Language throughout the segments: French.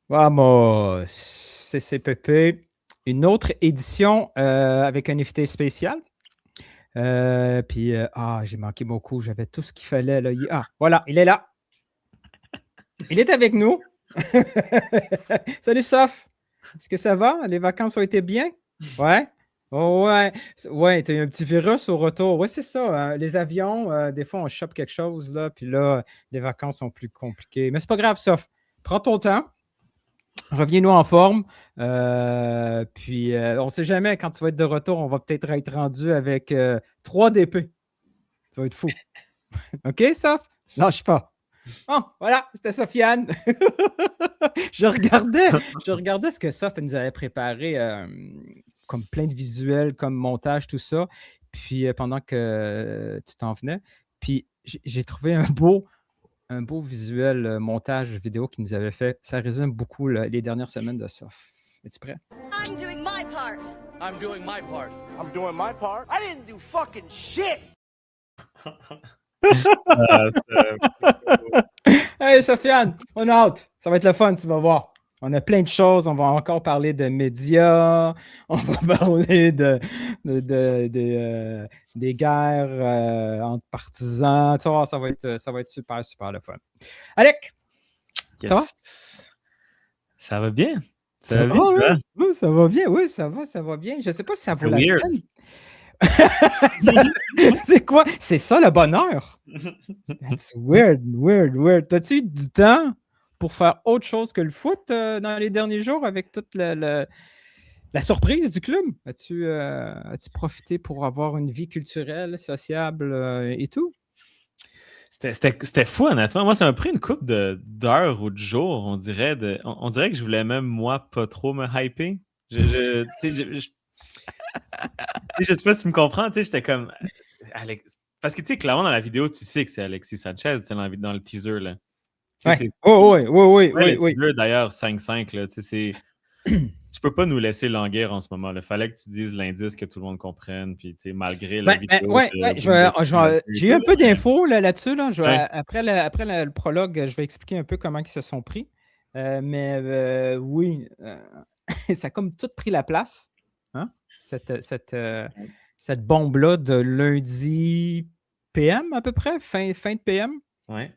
Vamos, CCPP, une autre édition avec un invité spécial. Puis, j'ai manqué beaucoup, j'avais tout ce qu'il fallait. Là. Voilà, il est là. Il est avec nous. Salut, Soph. Est-ce que ça va? Les vacances ont été bien? Ouais? Oh, ouais. Ouais, t'as eu un petit virus au retour. Ouais, c'est ça. Les avions, des fois, on chope quelque chose, là, puis là, les vacances sont plus compliquées. Mais c'est pas grave, Soph. Prends ton temps. Reviens-nous en forme. Puis, on ne sait jamais, quand tu vas être de retour, on va peut-être être rendu avec 3 DP. Ça va être fou. OK, Soph? Lâche pas. Bon, voilà, c'était Sofiane. je regardais ce que Soph nous avait préparé, comme plein de visuels, comme montage, tout ça. Puis, pendant que tu t'en venais, puis j'ai trouvé un beau visuel montage vidéo qu'il nous avait fait. Ça résume beaucoup les dernières semaines de Soph. Es-tu prêt? I'm doing my part. I'm doing my part. I'm doing my part. I didn't do fucking shit. Hey, Sofiane, on a hâte. Ça va être le fun, tu vas voir. On a plein de choses. On va encore parler de médias. On va parler des guerres entre partisans. Tu vas voir, ça va être super, super le fun. Alec, Yes. ça va? Ça va bien. Ça va, toi? oui, ça va bien. Oui, ça va bien. Je ne sais pas si ça vaut la weird. peine. C'est quoi? C'est ça le bonheur. That's weird. T'as-tu eu du temps pour faire autre chose que le foot dans les derniers jours avec toute la surprise du club? As-tu profité pour avoir une vie culturelle, sociable et tout? C'était fou, honnêtement. Moi, ça m'a pris une couple d'heures ou de jours, on dirait. On dirait que je voulais même, moi, pas trop me hyper. Je sais pas si tu me comprends. J'étais comme... Parce que, tu sais, clairement, dans la vidéo, tu sais que c'est Alexis Sanchez, dans le teaser, là. Ouais. Oui. Le teaser, d'ailleurs, 5-5, là, tu sais, tu peux pas nous laisser languir en ce moment. Il fallait que tu dises l'indice que tout le monde comprenne, puis malgré la vidéo. J'ai eu un peu d'infos là-dessus. Là. Ouais. Après le prologue, je vais expliquer un peu comment ils se sont pris. Oui, ça a comme tout pris la place. Hein? Cette bombe-là de lundi PM à peu près, fin de PM. Ouais.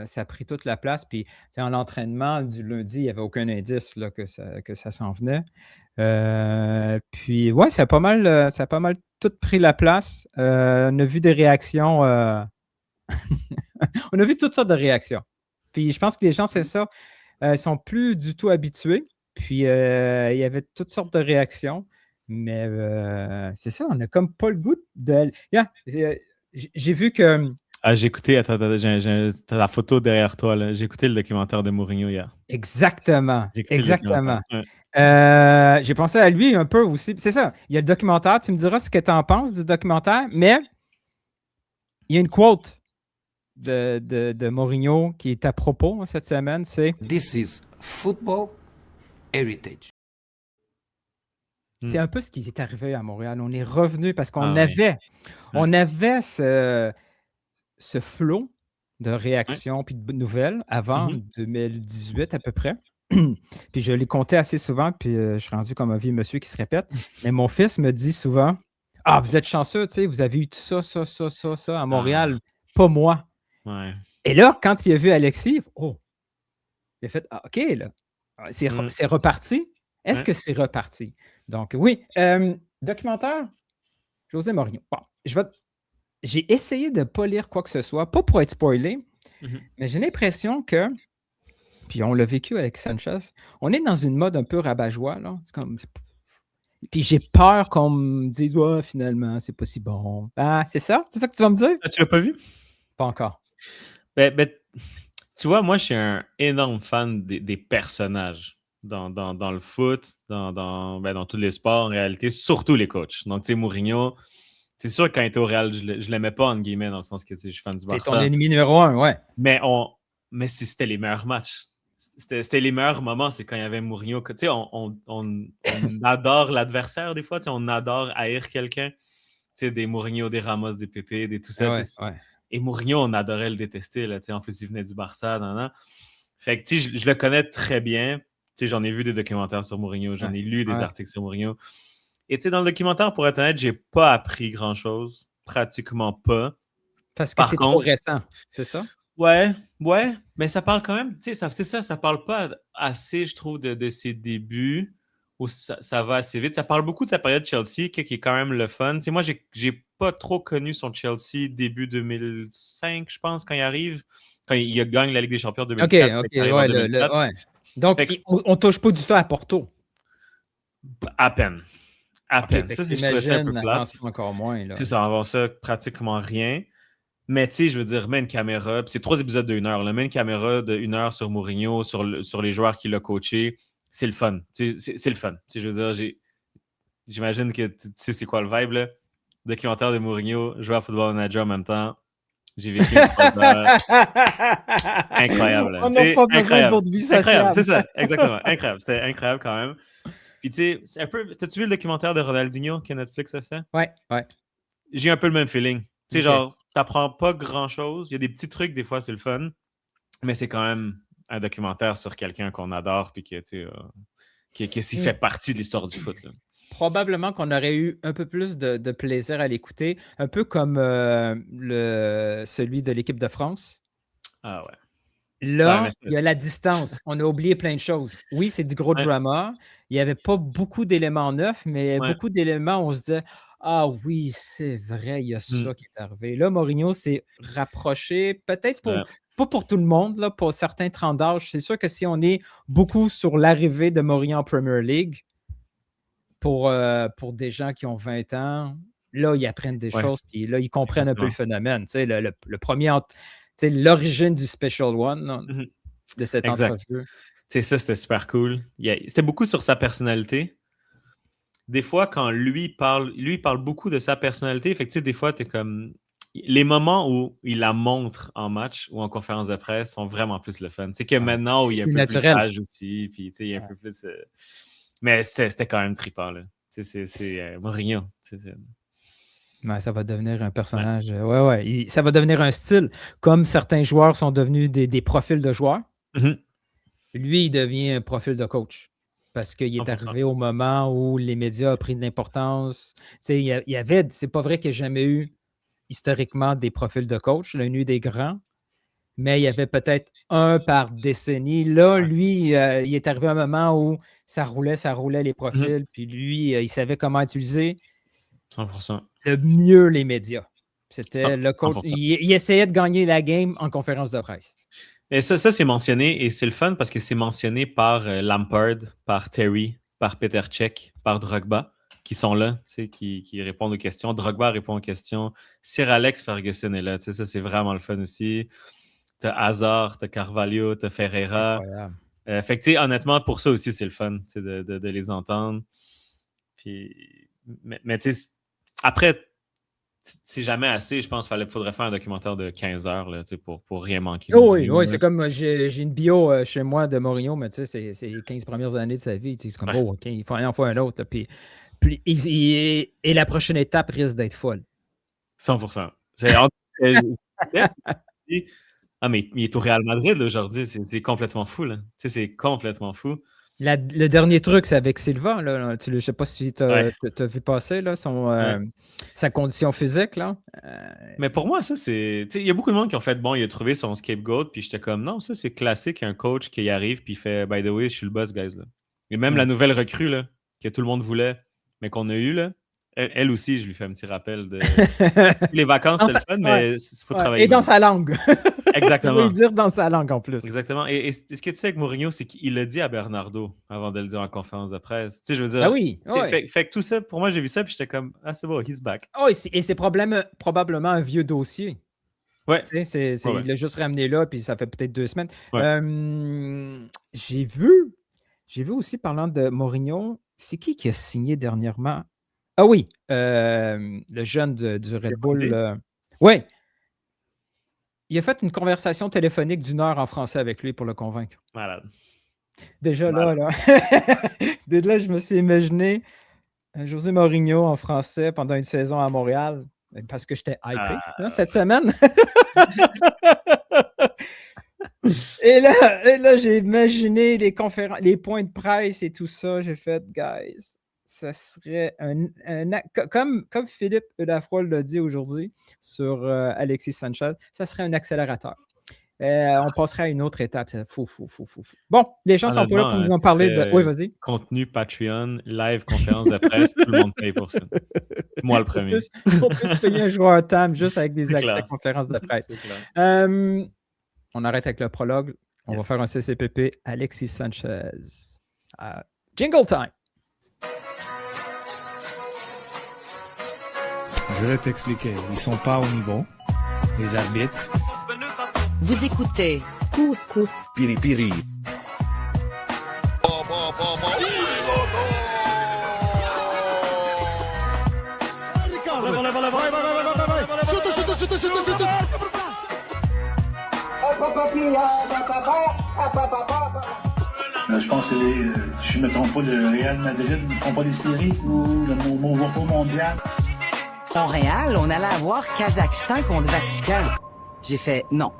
Ça a pris toute la place. Puis en l'entraînement du lundi, il n'y avait aucun indice là, que ça s'en venait. Puis ouais, ça a pas mal tout pris la place. On a vu des réactions. On a vu toutes sortes de réactions. Puis je pense que les gens, c'est ça, ils sont plus du tout habitués. Puis il y avait toutes sortes de réactions. Mais c'est ça, on n'a comme pas le goût de. J'ai vu que. J'ai écouté, attends, t'as la photo derrière toi, là. J'ai écouté le documentaire de Mourinho hier. Exactement. J'ai écouté le documentaire. J'ai pensé à lui un peu aussi. C'est ça, il y a le documentaire, tu me diras ce que tu en penses du documentaire, mais il y a une quote de Mourinho qui est à propos cette semaine, c'est « This is football heritage ». C'est un peu ce qui est arrivé à Montréal. On est revenu parce qu'on avait ce flot de réactions puis de nouvelles avant 2018 à peu près. Puis je l'ai compté assez souvent, puis je suis rendu comme un vieux monsieur qui se répète. Mais mon fils me dit souvent « Ah, vous êtes chanceux, tu sais, vous avez eu tout ça à Montréal, pas moi. » Et là, quand il a vu Alexis, il a fait « Ah, OK, là, c'est reparti. Est-ce que c'est reparti? » Donc oui, documentaire, José Mourinho. Bon, j'ai essayé de ne pas lire quoi que ce soit, pas pour être spoilé, mais j'ai l'impression que, puis on l'a vécu avec Sanchez, on est dans une mode un peu rabat-joie, là. Puis j'ai peur qu'on me dise « Ouais, finalement, c'est pas si bon. » Ah, c'est ça? C'est ça que tu vas me dire? Tu l'as pas vu? Pas encore. Ben, tu vois, moi, je suis un énorme fan des personnages dans le foot, dans tous les sports, en réalité, surtout les coachs. Donc, tu sais, Mourinho, c'est sûr que quand il était au Real, je l'aimais pas, entre guillemets, dans le sens que je suis fan du Barça. C'est ton ennemi numéro 1, ouais. Mais c'était les meilleurs matchs. C'était les meilleurs moments, c'est quand il y avait Mourinho. Tu sais, on adore l'adversaire des fois, tu sais, on adore haïr quelqu'un. Tu sais, des Mourinho, des Ramos, des Pépé, des tout ça. Ouais. Et Mourinho, on adorait le détester. Là, en plus, il venait du Barça. Fait que, tu sais, je le connais très bien. Tu sais, j'en ai vu des documentaires sur Mourinho, j'en ai lu des articles sur Mourinho. Et tu sais, dans le documentaire, pour être honnête, j'ai pas appris grand-chose. Pratiquement pas. Parce que Par c'est trop contre, récent, c'est ça? ouais, mais ça parle quand même, tu sais, c'est ça parle pas assez, je trouve, de ses débuts, où ça va assez vite. Ça parle beaucoup de sa période Chelsea, qui est quand même le fun. Tu sais, moi, j'ai pas trop connu son Chelsea début 2005, je pense, quand il arrive, quand il gagne la Ligue des Champions en 2004, OK, il arrive en 2004. ouais. Donc, Fait que on touche pas du tout à Porto. à peine. À OK, peine. fait Ça, que je trouvais ça un peu t'imagines plate. avant ça encore moins, là. C'est ça, avant ça, pratiquement rien. Mais tu sais, je veux dire, mets une caméra, puis c'est 3 épisodes de 1 heure, là, mets une caméra de 1 heure sur Mourinho, sur les joueurs qu'il a coachés, c'est le fun. Tu sais, c'est le fun. Tu sais, je veux dire, j'imagine que tu sais c'est quoi le vibe, là. Documentaire de Mourinho, jouer à Football Manager en même temps. J'ai vécu 3 heures. Incroyable. On n'a pas besoin d'autres vies sociales. Incroyable, c'est ça, exactement. Incroyable. C'était incroyable quand même. Puis tu sais, c'est un peu. T'as-tu vu le documentaire de Ronaldinho que Netflix a fait? Ouais. J'ai un peu le même feeling. Tu sais, Ok. genre, t'apprends pas grand-chose. Il y a des petits trucs, des fois, c'est le fun. Mais c'est quand même un documentaire sur quelqu'un qu'on adore puis que, tu sais, qui fait partie de l'histoire du foot, là. Probablement qu'on aurait eu un peu plus de plaisir à l'écouter, un peu comme celui de l'équipe de France. Ah ouais. Là, Ouais, il y a la distance. On a oublié plein de choses. Oui, c'est du gros Ouais. drama. Il n'y avait pas beaucoup d'éléments neufs, mais Ouais. beaucoup d'éléments où on se disait ah oui, c'est vrai, il y a Mm. ça qui est arrivé. Là, Mourinho s'est rapproché, peut-être Ouais. pas pour tout le monde, là, pour certains tranches d'âge. C'est sûr que si on est beaucoup sur l'arrivée de Mourinho en Premier League, pour des gens qui ont 20 ans, là, ils apprennent des Ouais. choses, puis là, ils comprennent un peu le Exactement. phénomène. Tu sais, le premier, tu sais, l'origine du Special One, là, Mhm. de cette Exact. entrevue. Tu sais, ça, c'était super cool. C'était beaucoup sur sa personnalité. Des fois, quand lui parle beaucoup de sa personnalité. Fait que, tu sais, des fois, t'es comme. Les moments où il la montre en match ou en conférence de presse sont vraiment plus le fun. C'est que maintenant, où il est un C'est peu plus naturel. sage aussi, puis, tu sais, il y a un peu plus. Mais c'était quand même trippant, là. Tu sais, c'est Mourinho. Tu sais, Ouais, ça va devenir un personnage. Ouais. Ça va devenir un style. Comme certains joueurs sont devenus des profils de joueurs, Mhm. lui, il devient un profil de coach. Parce qu'il est 100%. arrivé au moment où les médias ont pris de l'importance. Tu sais, il y avait, c'est pas vrai qu'il n'y a jamais eu historiquement des profils de coach. Il y en a eu des grands, mais il y avait peut-être un par décennie. Là, Ouais. lui, il est arrivé à un moment où ça roulait les Mhm. profils, puis lui, il savait comment utiliser 100%. le mieux les médias. C'était le coach. 100%. Il essayait de gagner la game en conférence de presse. Et ça c'est mentionné et c'est le fun parce que c'est mentionné par Lampard, par Terry, par Peter Cech, par Drogba, qui sont là, tu sais, qui répondent aux questions. Drogba répond aux questions. Sir Alex Ferguson est là, tu sais, ça c'est vraiment le fun aussi. T'as Hazard, t'as Carvalho, t'as Ferreira. Incroyable. Fait que, tu sais, honnêtement, pour ça aussi, c'est le fun, tu sais, de les entendre. Puis, mais tu sais, après, c'est jamais assez. Je pense qu'il faudrait faire un documentaire de 15 heures là, pour rien manquer. Oh oui, Mourinho, c'est comme j'ai une bio chez moi de Mourinho, mais tu sais, c'est les 15 premières années de sa vie. C'est comme, Ouais. oh, OK, il faut en faire un autre. Là, puis, et la prochaine étape risque d'être folle. 100%. Ah, mais il est au Real Madrid là, aujourd'hui. C'est complètement fou. Là. Tu sais, c'est complètement fou. Le dernier truc, c'est avec Silva. Là. Je ne sais pas si tu as, Ouais. vu passer là, Ouais. sa condition physique. Là. Mais pour moi, ça, c'est. Tu sais, il y a beaucoup de monde qui ont fait bon, il a trouvé son scapegoat, puis j'étais comme non, ça, c'est classique, un coach qui arrive, puis il fait by the way, je suis le boss, guys. Là. Et même la nouvelle recrue, là, que tout le monde voulait, mais qu'on a eu, là, elle aussi, je lui fais un petit rappel de. Les vacances, c'était le fun, mais il faut travailler. Et dans sa langue. Exactement. Tu veux le dire dans sa langue en plus. Exactement. Et ce que tu sais avec Mourinho, c'est qu'il l'a dit à Bernardo avant de le dire en conférence de presse. Tu sais, je veux dire. Ah oui. Fait que tout ça, pour moi, j'ai vu ça, puis j'étais comme, ah, c'est bon, he's back. Oh, et c'est probablement un vieux dossier. Ouais. Tu sais, il l'a juste ramené là, puis ça fait peut-être 2 semaines. Ouais. J'ai vu aussi, parlant de Mourinho, c'est qui a signé dernièrement? Ah oui, le jeune du Red Bull. Oui. Il a fait une conversation téléphonique d'1 heure en français avec lui pour le convaincre. Malade. Déjà là. Dès là, je me suis imaginé José Mourinho en français pendant une saison à Montréal, parce que j'étais hypé cette semaine. Et là, j'ai imaginé les conférences, les points de presse et tout ça. J'ai fait, guys, ça serait comme Philippe Lafroy l'a dit aujourd'hui sur Alexis Sanchez, ça serait un accélérateur. On passerait à une autre étape. C'est fou. Bon, les gens sont pas là pour nous en parler de. Oui, vas-y. Contenu Patreon, live, conférence de presse, tout le monde paye pour ça. Moi, le premier. Faut plus payer un joueur TAM juste avec des C'est accès à clair. conférence de presse. C'est clair. On arrête avec le prologue. On va Yes. faire un CCPP. Alexis Sanchez. Jingle time. Je vais t'expliquer. Ils sont pas au niveau, les arbitres. Vous écoutez Couscous. Piri piri. Je pense que si je ne me trompe pas, le Real Madrid ne font pas les séries ou le Movo mondial. Montréal, on allait avoir Kazakhstan contre Vatican. J'ai fait non.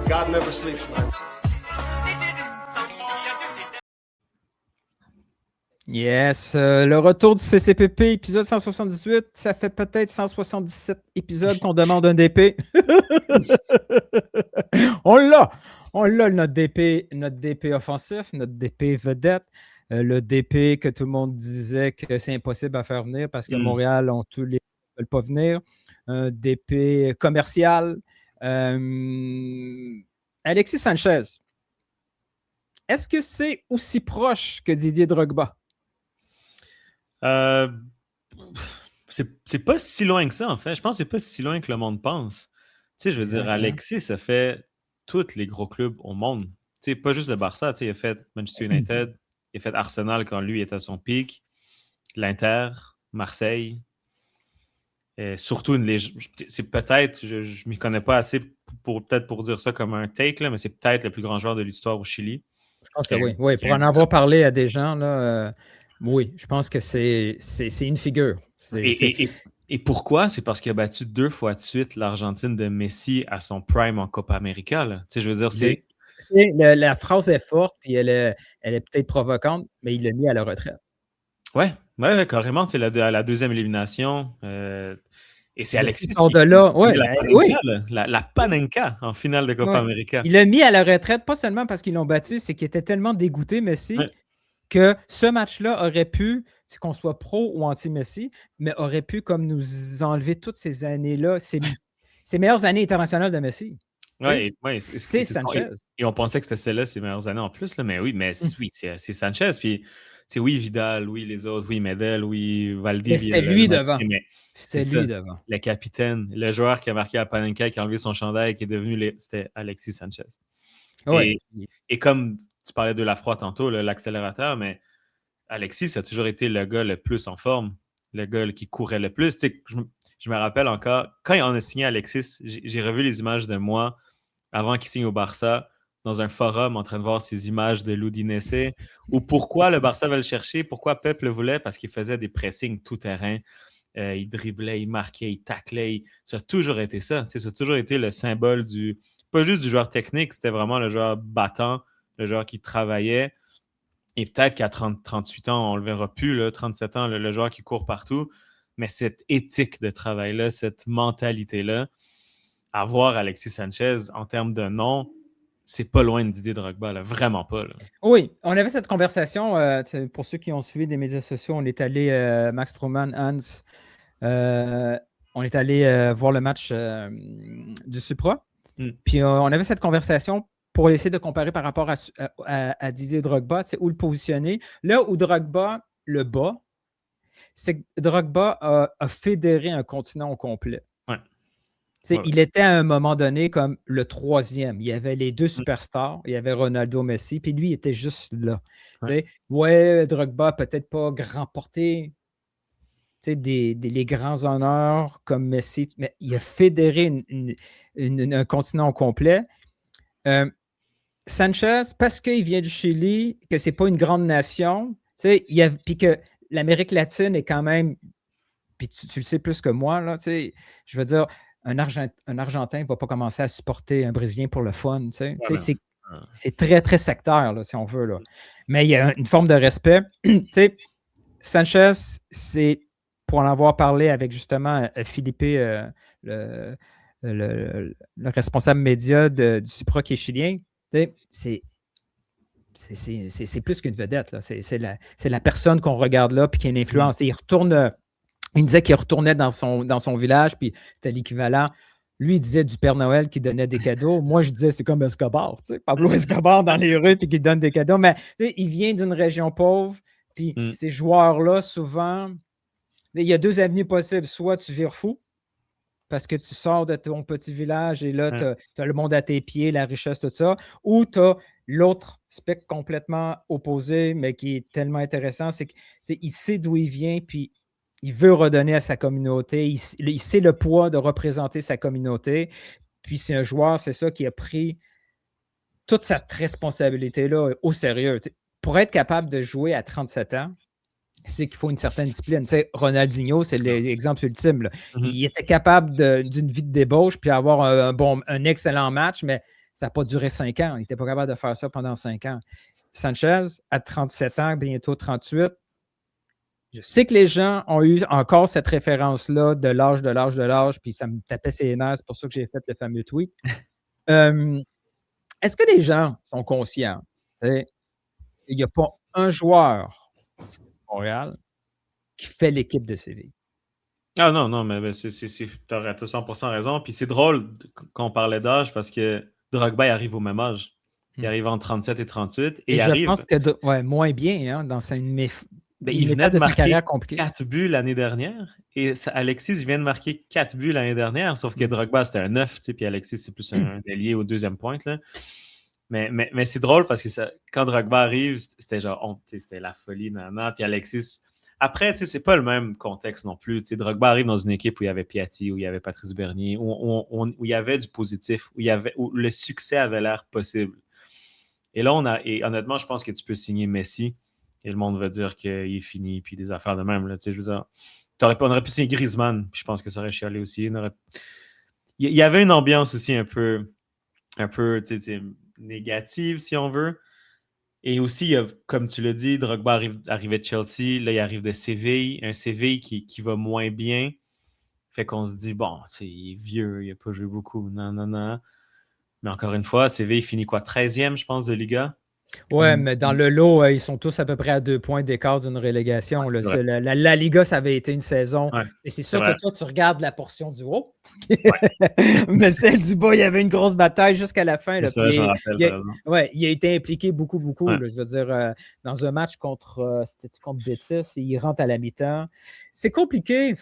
God never sleeps, man. Yes, le retour du CCPP, épisode 178. Ça fait peut-être 177 épisodes qu'on demande un DP. On l'a, notre DP offensif, notre DP vedette, le DP que tout le monde disait que c'est impossible à faire venir parce que Montréal tous les ne veulent pas venir. Un DP commercial. Alexis Sanchez, est-ce que c'est aussi proche que Didier Drogba? C'est pas si loin que ça, en fait. Je pense que c'est pas si loin que le monde pense. Tu sais, je veux dire, Alexis, ça fait tous les gros clubs au monde. Tu sais, pas juste le Barça. Tu sais, il a fait Manchester United, il a fait Arsenal quand lui était à son pic, l'Inter, Marseille. Et surtout, c'est peut-être, je m'y connais pas assez peut-être pour dire ça comme un take, là, mais c'est peut-être le plus grand joueur de l'histoire au Chili. Je pense que oui. Oui, pour en avoir parlé à des gens, là, oui, je pense que c'est une figure. Et pourquoi? C'est parce qu'il a battu 2 fois de suite l'Argentine de Messi à son prime en Copa América. Là. Tu sais, je veux dire, c'est... La phrase est forte, puis elle est peut-être provocante, mais il l'a mis à la retraite. Ouais, carrément. C'est la deuxième élimination. Et c'est Alexis qui sort de là. Ouais, la Panenka en finale de Copa América. Il l'a mis à la retraite, pas seulement parce qu'ils l'ont battu, c'est qu'il était tellement dégoûté, Messi, que ce match-là aurait pu, qu'on soit pro ou anti-Messi, mais aurait pu comme nous enlever toutes ces années-là, ces meilleures années internationales de Messi. C'est Sanchez. Et on pensait que c'était celle-là, ses meilleures années en plus, là, mais oui, c'est Sanchez. Puis, oui, Vidal, oui, les autres, oui, Medel, oui, Valdivia. C'était lui devant. C'était lui devant. Le capitaine, le joueur qui a marqué à Panenka, qui a enlevé son chandail, qui est devenu c'était Alexis Sanchez. Ouais. Et comme tu parlais de Lafroy tantôt, l'accélérateur, mais Alexis, ça a toujours été le gars le plus en forme, le gars qui courait le plus. Tu sais, je me rappelle encore, quand on a signé Alexis, j'ai revu les images de moi avant qu'il signe au Barça, dans un forum en train de voir ces images de l'Udinese, ou pourquoi le Barça va le chercher, pourquoi Pep le voulait, parce qu'il faisait des pressings tout-terrain. Il driblait, il marquait, il taclait. Ça a toujours été ça. Ça a toujours été le symbole pas juste du joueur technique, c'était vraiment le joueur battant, le joueur qui travaillait. Et peut-être qu'à 38 ans, on ne le verra plus, là, 37 ans, le joueur qui court partout. Mais cette éthique de travail-là, cette mentalité-là, avoir Alexis Sanchez en termes de nom, c'est pas loin de Didier Drogba, là, vraiment pas. Là. Oui, on avait cette conversation. Pour ceux qui ont suivi des médias sociaux, on est allé, Max Stroman, Hans, on est allé voir le match du Supra. Puis on avait cette conversation pour essayer de comparer par rapport à Didier Drogba, où le positionner. Là où Drogba le bat, c'est que Drogba a fédéré un continent au complet. Il était à un moment donné comme le troisième. Il y avait les deux superstars. Il y avait Ronaldo, Messi, puis lui, il était juste là. Drogba, peut-être pas grand porté, les grands honneurs comme Messi, mais il a fédéré un continent au complet. Sanchez, parce qu'il vient du Chili, que c'est pas une grande nation, puis que l'Amérique latine est quand même, puis tu le sais plus que moi, là, je veux dire, un Argentin ne va pas commencer à supporter un Brésilien pour le fun. Ouais. C'est très, très sectaire, là, si on veut. Là. Mais il y a une forme de respect. Sanchez, c'est pour en avoir parlé avec justement Philippe, le responsable média du Supra qui est chilien, c'est plus qu'une vedette. Là. C'est la personne qu'on regarde là puis qui a une influence. Et il disait qu'il retournait dans son village, puis c'était l'équivalent. Lui, il disait du Père Noël qui donnait des cadeaux. Moi, je disais, c'est comme Escobar, Pablo Escobar dans les rues, puis qui donne des cadeaux. Mais il vient d'une région pauvre, puis ces joueurs-là, souvent, il y a 2 avenues possibles. Soit tu vires fou, parce que tu sors de ton petit village et là, tu as le monde à tes pieds, la richesse, tout ça. Ou tu as l'autre spectre complètement opposé, mais qui est tellement intéressant, c'est qu'il sait d'où il vient, puis il veut redonner à sa communauté. Il sait le poids de représenter sa communauté. Puis c'est un joueur, c'est ça, qui a pris toute cette responsabilité-là au sérieux. Pour être capable de jouer à 37 ans, c'est qu'il faut une certaine discipline. Ronaldinho, c'est l'exemple ultime. Là. Il était capable d'une vie de débauche puis avoir un excellent match, mais ça n'a pas duré 5 ans. Il n'était pas capable de faire ça pendant 5 ans. Sanchez, à 37 ans, bientôt 38, je sais que les gens ont eu encore cette référence-là de l'âge, puis ça me tapait ses nerfs, c'est pour ça que j'ai fait le fameux tweet. Est-ce que les gens sont conscients? Il n'y a pas un joueur de Montréal qui fait l'équipe de Séville. Ah non, mais tu as 100% raison. Puis c'est drôle quand on parlait d'âge parce que Drogba il arrive au même âge. Il arrive entre 37 et 38. Et je pense que moins bien dans sa il venait de marquer 4 buts l'année dernière. Et Alexis, il vient de marquer 4 buts l'année dernière. Sauf que Drogba, c'était un 9. Puis Alexis, c'est plus un ailier au deuxième pointe. Là. Mais c'est drôle parce que quand Drogba arrive, c'était genre c'était la folie. Puis Alexis... Après, c'est pas le même contexte non plus. Drogba arrive dans une équipe où il y avait Piatti, où il y avait Patrice Bernier, où il y avait du positif, où le succès avait l'air possible. Et là, et honnêtement, je pense que tu peux signer Messi et le monde va dire qu'il est fini, puis des affaires de même. Là, je veux dire, on aurait pu signer Griezmann, puis je pense que ça aurait chialé aussi. Il y avait une ambiance aussi un peu négative, si on veut. Et aussi, comme tu l'as dit, Drogba arrivait de Chelsea, là, il arrive de Séville, un Séville qui va moins bien. Fait qu'on se dit, bon, il est vieux, il n'a pas joué beaucoup, non. Mais encore une fois, Séville finit quoi, 13e, je pense, de Liga? Ouais, mais dans le lot, ils sont tous à peu près à 2 points d'écart d'une relégation. Là. La Liga, ça avait été une saison. Ouais, et c'est sûr que toi, tu regardes la portion du haut. Mais celle du bas, il y avait une grosse bataille jusqu'à la fin. Là. Ça, j'en rappelle. Il a été impliqué beaucoup. Ouais. Là, je veux dire, dans un match contre Betis, il rentre à la mi-temps. C'est compliqué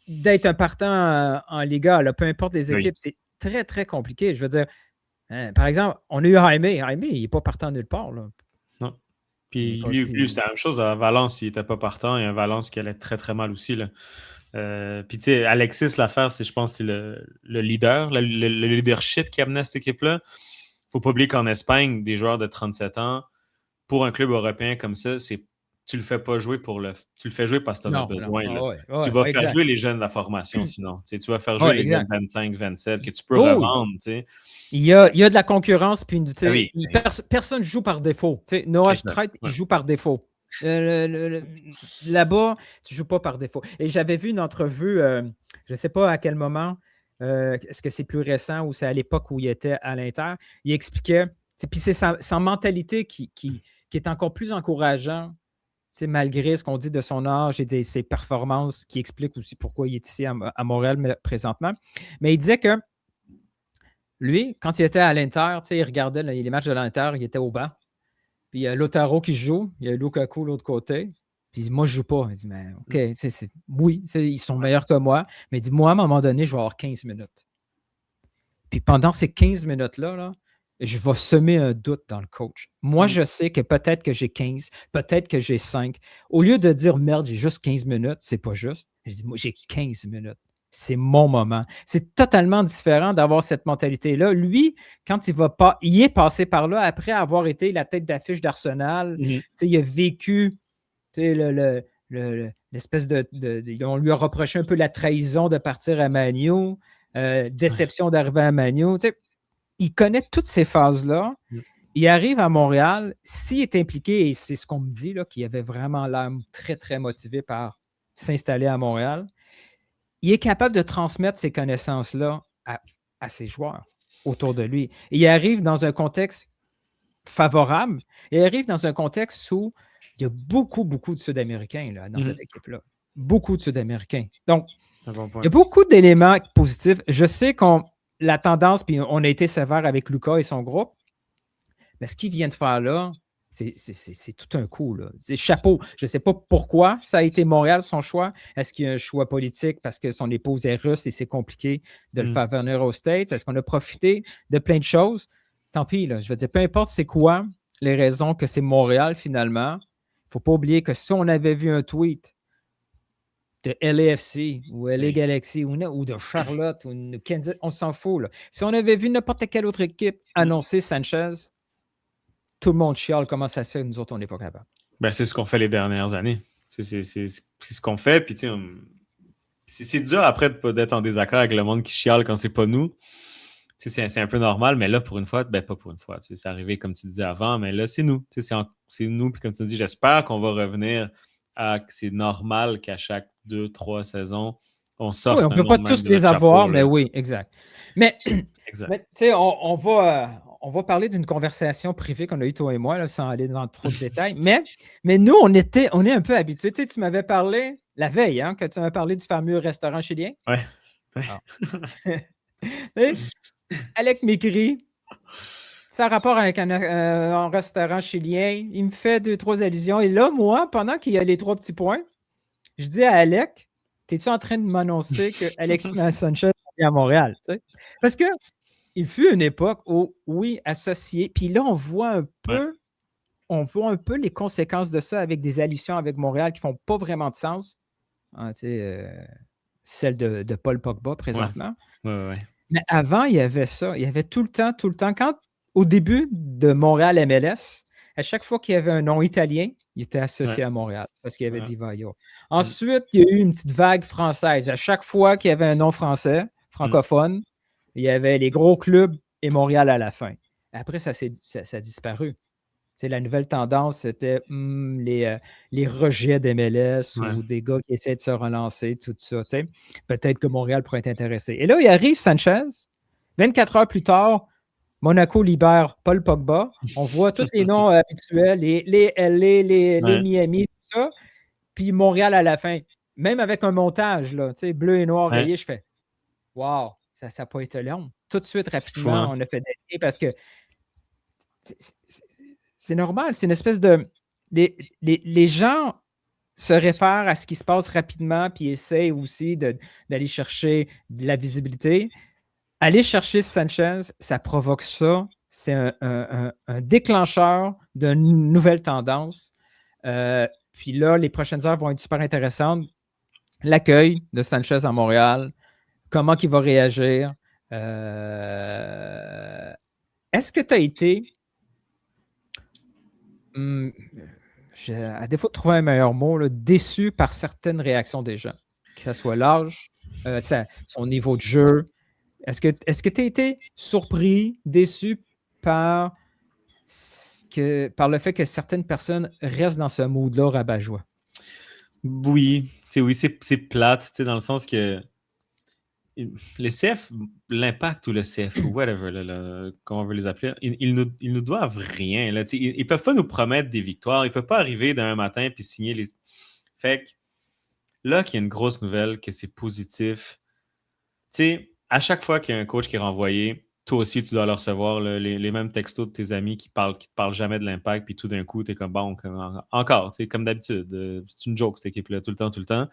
d'être un partant en Liga. Là, peu importe les équipes, c'est très, très compliqué. Je veux dire, par exemple, on a eu Jaime, il n'est pas partant nulle part. Là. Non. Puis lui, c'était la même chose. À Valence, il n'était pas partant. Il y a un Valence qui allait très, très mal aussi. Là. Puis, tu sais, Alexis, l'affaire, je pense, c'est le leader, le leadership qui amenait cette équipe-là. Il ne faut pas oublier qu'en Espagne, des joueurs de 37 ans, pour un club européen comme ça, tu le fais pas jouer tu le fais jouer parce que tu en as besoin. Tu vas faire jouer les jeunes de la formation, sinon. Tu vas faire jouer les jeunes 25, 27 que tu peux revendre. Il y a de la concurrence, puis personne ne joue par défaut. Noah Strait, il joue par défaut. Là-bas, tu ne joues pas par défaut. Et j'avais vu une entrevue, je ne sais pas à quel moment, est-ce que c'est plus récent ou c'est à l'époque où il était à l'Inter, il expliquait, puis c'est sa mentalité qui est encore plus encourageant, malgré ce qu'on dit de son âge et de ses performances, qui expliquent aussi pourquoi il est ici à Montréal présentement. Mais il disait que lui, quand il était à l'Inter, il regardait les matchs de l'Inter, il était au banc. Puis il y a Lautaro qui joue, il y a Lukaku de l'autre côté. Puis moi, je ne joue pas. Il dit, mais OK, oui, ils sont meilleurs que moi. Mais il dit, moi, à un moment donné, je vais avoir 15 minutes. Puis pendant ces 15 minutes-là, je vais semer un doute dans le coach. Moi, je sais que peut-être que j'ai 15, peut-être que j'ai 5. Au lieu de dire, merde, j'ai juste 15 minutes, c'est pas juste. Je dis, moi, j'ai 15 minutes. C'est mon moment. C'est totalement différent d'avoir cette mentalité-là. Lui, quand il est passé par là après avoir été la tête d'affiche d'Arsenal. Il a vécu l'espèce on lui a reproché un peu la trahison de partir à Man U, déception d'arriver à Man U. Tu sais, il connaît toutes ces phases-là. Il arrive à Montréal, s'il est impliqué, et c'est ce qu'on me dit, là, qu'il avait vraiment l'air très, très motivé par s'installer à Montréal, il est capable de transmettre ces connaissances-là à ses joueurs autour de lui. Et il arrive dans un contexte favorable. Il arrive dans un contexte où il y a beaucoup, beaucoup de Sud-Américains là, dans cette équipe-là. Beaucoup de Sud-Américains. Donc, il y a beaucoup d'éléments positifs. Je sais qu'on la tendance, puis on a été sévère avec Lucas et son groupe, mais ce qu'il vient de faire là, c'est tout un coup. Là. C'est chapeau. Je ne sais pas pourquoi ça a été Montréal, son choix. Est-ce qu'il y a un choix politique parce que son épouse est russe et c'est compliqué de le faire venir aux States? Est-ce qu'on a profité de plein de choses? Tant pis, là, je veux dire, peu importe c'est quoi les raisons que c'est Montréal finalement, il ne faut pas oublier que si on avait vu un tweet de LAFC ou LA Galaxy ou de Charlotte ou de Kansas, on s'en fout. Là. Si on avait vu n'importe quelle autre équipe annoncer Sanchez, tout le monde chiale comment ça se fait que nous autres, on n'est pas capable. Ben, c'est ce qu'on fait les dernières années. C'est ce qu'on fait. Puis, c'est dur après d'être en désaccord avec le monde qui chiale quand c'est pas nous. C'est un peu normal, mais là, pour une fois, ben pas pour une fois. C'est arrivé comme tu disais avant, mais là, c'est nous. C'est nous. Puis comme tu dis, j'espère qu'on va revenir à que c'est normal qu'à chaque 2-3 saisons, on sorte. Oui, on ne peut pas tous les avoir, mais oui, exact. Mais, exact. Mais tu sais, on va parler d'une conversation privée qu'on a eue, toi et moi, là, sans aller dans trop de détails. Mais nous, on est un peu habitués. Tu sais, tu m'avais parlé la veille, hein, que tu m'avais parlé du fameux restaurant chilien. Ouais. Alec m'écrit, ça a rapport avec un restaurant chilien. Il me fait 2-3 allusions. Et là, moi, pendant qu'il y a les 3 petits points, je dis à Alec, t'es-tu en train de m'annoncer que Alexis Sanchez vient à Montréal? Tu sais? Parce que il fut une époque où, oui, associé, puis là, on voit un peu les conséquences de ça avec des allusions avec Montréal qui ne font pas vraiment de sens. Hein, celle de Paul Pogba présentement. Ouais. Mais avant, il y avait ça. Il y avait tout le temps, quand, au début de Montréal MLS, à chaque fois qu'il y avait un nom italien, il était associé à Montréal parce qu'il y avait Di Vaio. Ensuite, il y a eu une petite vague française. À chaque fois qu'il y avait un nom français, francophone, il y avait les gros clubs et Montréal à la fin. Après, ça a disparu. C'est la nouvelle tendance, c'était les rejets d'MLS ou des gars qui essaient de se relancer, tout ça. Peut-être que Montréal pourrait être intéressé. Et là, il arrive Sanchez. 24 heures plus tard, Monaco libère Paul Pogba. On voit tous les noms habituels, les LA, les Miami, tout ça. Puis Montréal à la fin. Même avec un montage, là, bleu et noir rayé, je fais « Wow, ça n'a pas été long. » Tout de suite, rapidement, on a fait des parce que c'est normal, c'est une espèce de... Les gens se réfèrent à ce qui se passe rapidement puis essayent aussi d'aller chercher de la visibilité. Aller chercher Sanchez, ça provoque ça. C'est un déclencheur d'une nouvelle tendance. Puis là, les prochaines heures vont être super intéressantes. L'accueil de Sanchez à Montréal, comment il va réagir. Est-ce que tu as été... à défaut de trouver un meilleur mot, là, déçu par certaines réactions des gens, que ce soit l'âge, son niveau de jeu. Est-ce que tu as été surpris, déçu par le fait que certaines personnes restent dans ce mood-là rabat-joie? Oui, c'est plate, dans le sens que le CF, l'Impact ou le CF, ou whatever, comment on veut les appeler, ils nous doivent rien. Là, ils ne peuvent pas nous promettre des victoires. Ils ne peuvent pas arriver d'un matin puis signer les... Fait que là qu'il y a une grosse nouvelle, que c'est positif, à chaque fois qu'il y a un coach qui est renvoyé, toi aussi, tu dois le recevoir les mêmes textos de tes amis qui te parlent jamais de l'Impact, puis tout d'un coup, tu es comme bon, encore, comme d'habitude. C'est une joke, cette équipe-là, tout le temps.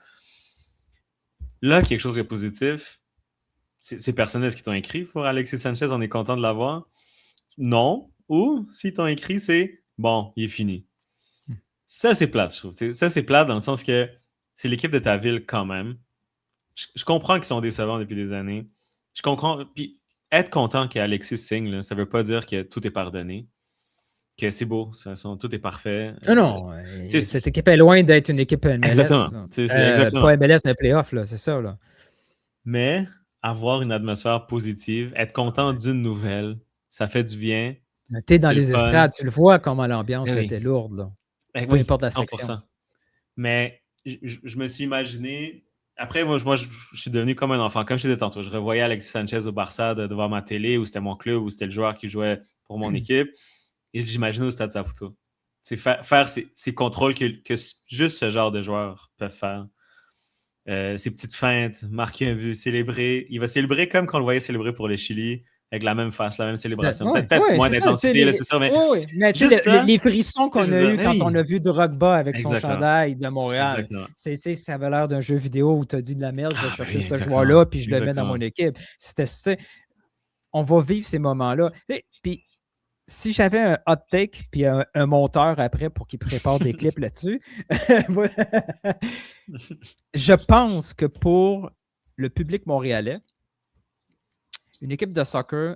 Là, quelque chose de positif. C'est personnel ce qu'ils t'ont écrit pour Alexis Sanchez, on est content de l'avoir. Non. Ou s'ils t'ont écrit, c'est bon, il est fini. Ça, c'est plate, je trouve. Ça, c'est plate dans le sens que c'est l'équipe de ta ville quand même. Je comprends qu'ils sont décevants depuis des années. Je comprends. Puis être content qu'Alexis signe, là, ça ne veut pas dire que tout est pardonné. que c'est beau, tout est parfait. Non, tu sais, cette équipe est loin d'être une équipe MLS. Exactement. Là. C'est exactement. Pas MLS, mais playoff, là, c'est ça. Là. Mais avoir une atmosphère positive, être content d'une nouvelle, ça fait du bien. Tu es dans C'est le les fun. estrades, tu le vois comment l'ambiance Eh oui. était lourde. Là. Peu Oui, importe la 100%. section. Mais je me suis imaginé. Après, moi, je suis devenu comme un enfant. Comme je disais tantôt, je revoyais Alexis Sanchez au Barça devant ma télé, où c'était mon club, où c'était le joueur qui jouait pour mon équipe. Et j'imaginais au Stade Saputo. C'est faire ces contrôles que juste ce genre de joueurs peuvent faire. Ces petites feintes, marquer un but, célébrer. Il va célébrer comme quand on le voyait célébrer pour le Chili, avec la même face, la même célébration. Peut-être moins d'intensité, là, c'est ça, mais. Mais tu sais, les frissons qu'on a eus quand on a vu Drogba avec son Exactement. chandail de Montréal, ça avait l'air d'un jeu vidéo où tu as dit de la merde, je vais chercher ce joueur-là, puis je le mets dans mon équipe. On va vivre ces moments-là. Puis, si j'avais un hot take puis un monteur après pour qu'il prépare des clips là-dessus, je pense que pour le public montréalais, une équipe de soccer,